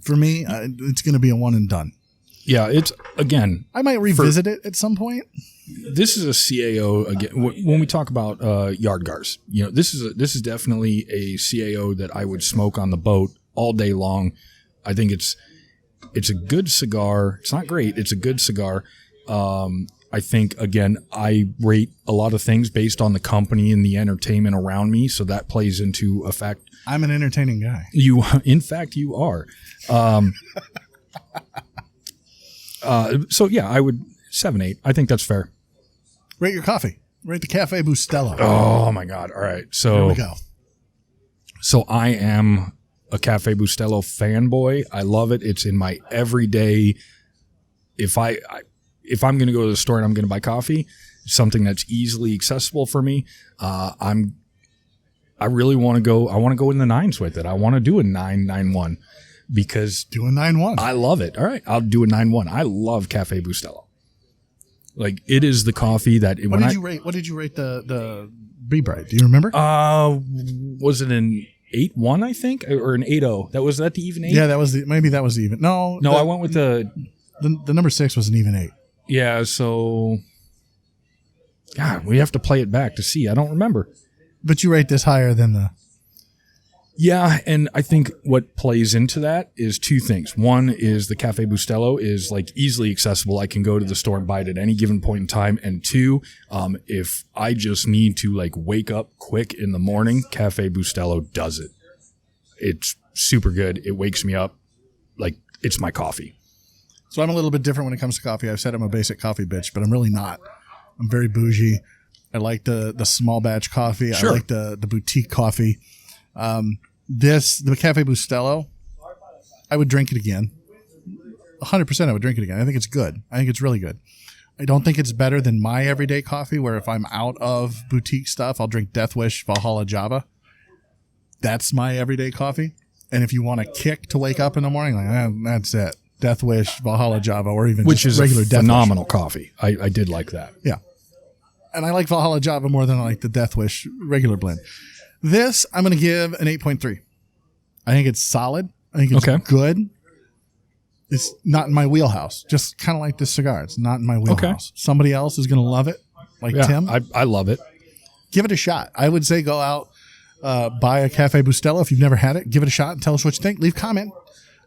For me, it's going to be a one and done. Yeah, it's again. I might revisit it at some point. This is a CAO again. When we talk about yard gars, this is definitely a CAO that I would smoke on the boat all day long. I think it's a good cigar. It's not great. It's a good cigar. I think again, I rate a lot of things based on the company and the entertainment around me, so that plays into effect. I'm an entertaining guy. In fact, you are. So yeah, I would 7.8. I think that's fair. Rate your coffee. Rate the Cafe Bustelo. Oh my God! All right, so there we go. So I am a Cafe Bustelo fanboy. I love it. It's in my everyday. If I'm going to go to the store and I'm going to buy coffee, something that's easily accessible for me. I really want to go. I want to go in the 9s with it. I want to do a 9.91 because do a 9.1. I love it. All right, I'll do a 9.1. I love Cafe Bustelo. Like it is the coffee that. What did you rate the Be Bright? Do you remember? Was it an 8.1? I think, or an 8.0? Was that the even 8? Yeah, that was the even. No, I went with the number 6 was an even 8. Yeah, so God, we have to play it back to see. I don't remember. But you rate this higher than the. Yeah, and I think what plays into that is two things. One is the Cafe Bustelo is like easily accessible. I can go to the store and buy it at any given point in time. And two, if I just need to like wake up quick in the morning, Cafe Bustelo does it. It's super good. It wakes me up like it's my coffee. So I'm a little bit different when it comes to coffee. I've said I'm a basic coffee bitch, but I'm really not. I'm very bougie. I like the small batch coffee. Sure. I like the boutique coffee. The Cafe Bustelo, I would drink it again. 100% I would drink it again. I think it's good. I think it's really good. I don't think it's better than my everyday coffee, where if I'm out of boutique stuff, I'll drink Death Wish Valhalla Java. That's my everyday coffee. And if you want a kick to wake up in the morning, like that's it. Death Wish Valhalla Java, or even which is regular a Death phenomenal Wish. coffee. I did like that. Yeah. And I like Valhalla Java more than I like the Death Wish regular blend. This, I'm going to give an 8.3. I think it's solid. I think it's good. It's not in my wheelhouse. Just kind of like this cigar. It's not in my wheelhouse. Okay. Somebody else is going to love it, like Tim. I love it. Give it a shot. I would say go out, buy a Cafe Bustelo. If you've never had it, give it a shot and tell us what you think. Leave a comment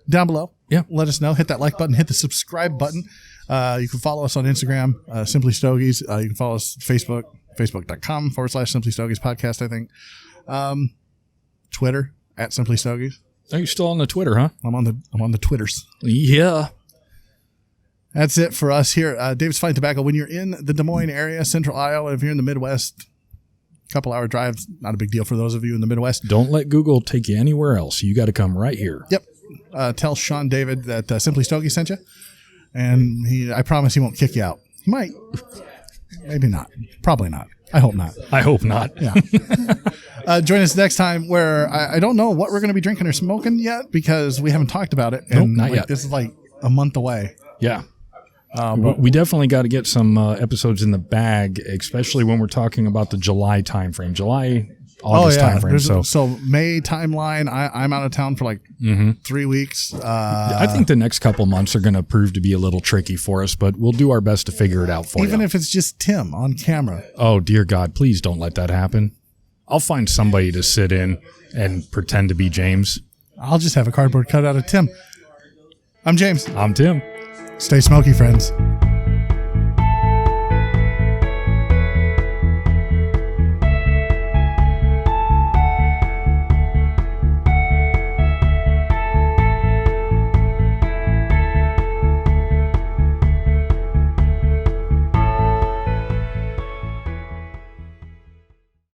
down below. Yeah. Let us know. Hit that like button. Hit the subscribe button. You can follow us on Instagram, Simply Stogies. You can follow us Facebook, facebook.com/Simply Stogies podcast, I think. Twitter, @Simply Stogies. Are you still on the Twitter, huh? I'm on the Twitters. Yeah. That's it for us here. David's Fine Tobacco. When you're in the Des Moines area, Central Iowa, if you're in the Midwest, couple hour drives, not a big deal for those of you in the Midwest. Don't let Google take you anywhere else. You got to come right here. Yep. Tell Sean David that Simply Stogie sent you, and I promise he won't kick you out. He might. Maybe not. Probably not. I hope not. I hope not. Yeah. Join us next time, where I don't know what we're going to be drinking or smoking yet, because we haven't talked about it. Nope, And not yet. This is like a month away. Yeah. We definitely got to get some episodes in the bag, especially when we're talking about the July timeframe, August timeframe. So May timeline. I'm out of town for like 3 weeks. I think the next couple months are going to prove to be a little tricky for us, but we'll do our best to figure it out for you. Even if it's just Tim on camera. Oh, dear God, please don't let that happen. I'll find somebody to sit in and pretend to be James. I'll just have a cardboard cutout of Tim. I'm James. I'm Tim. Stay smoky, friends.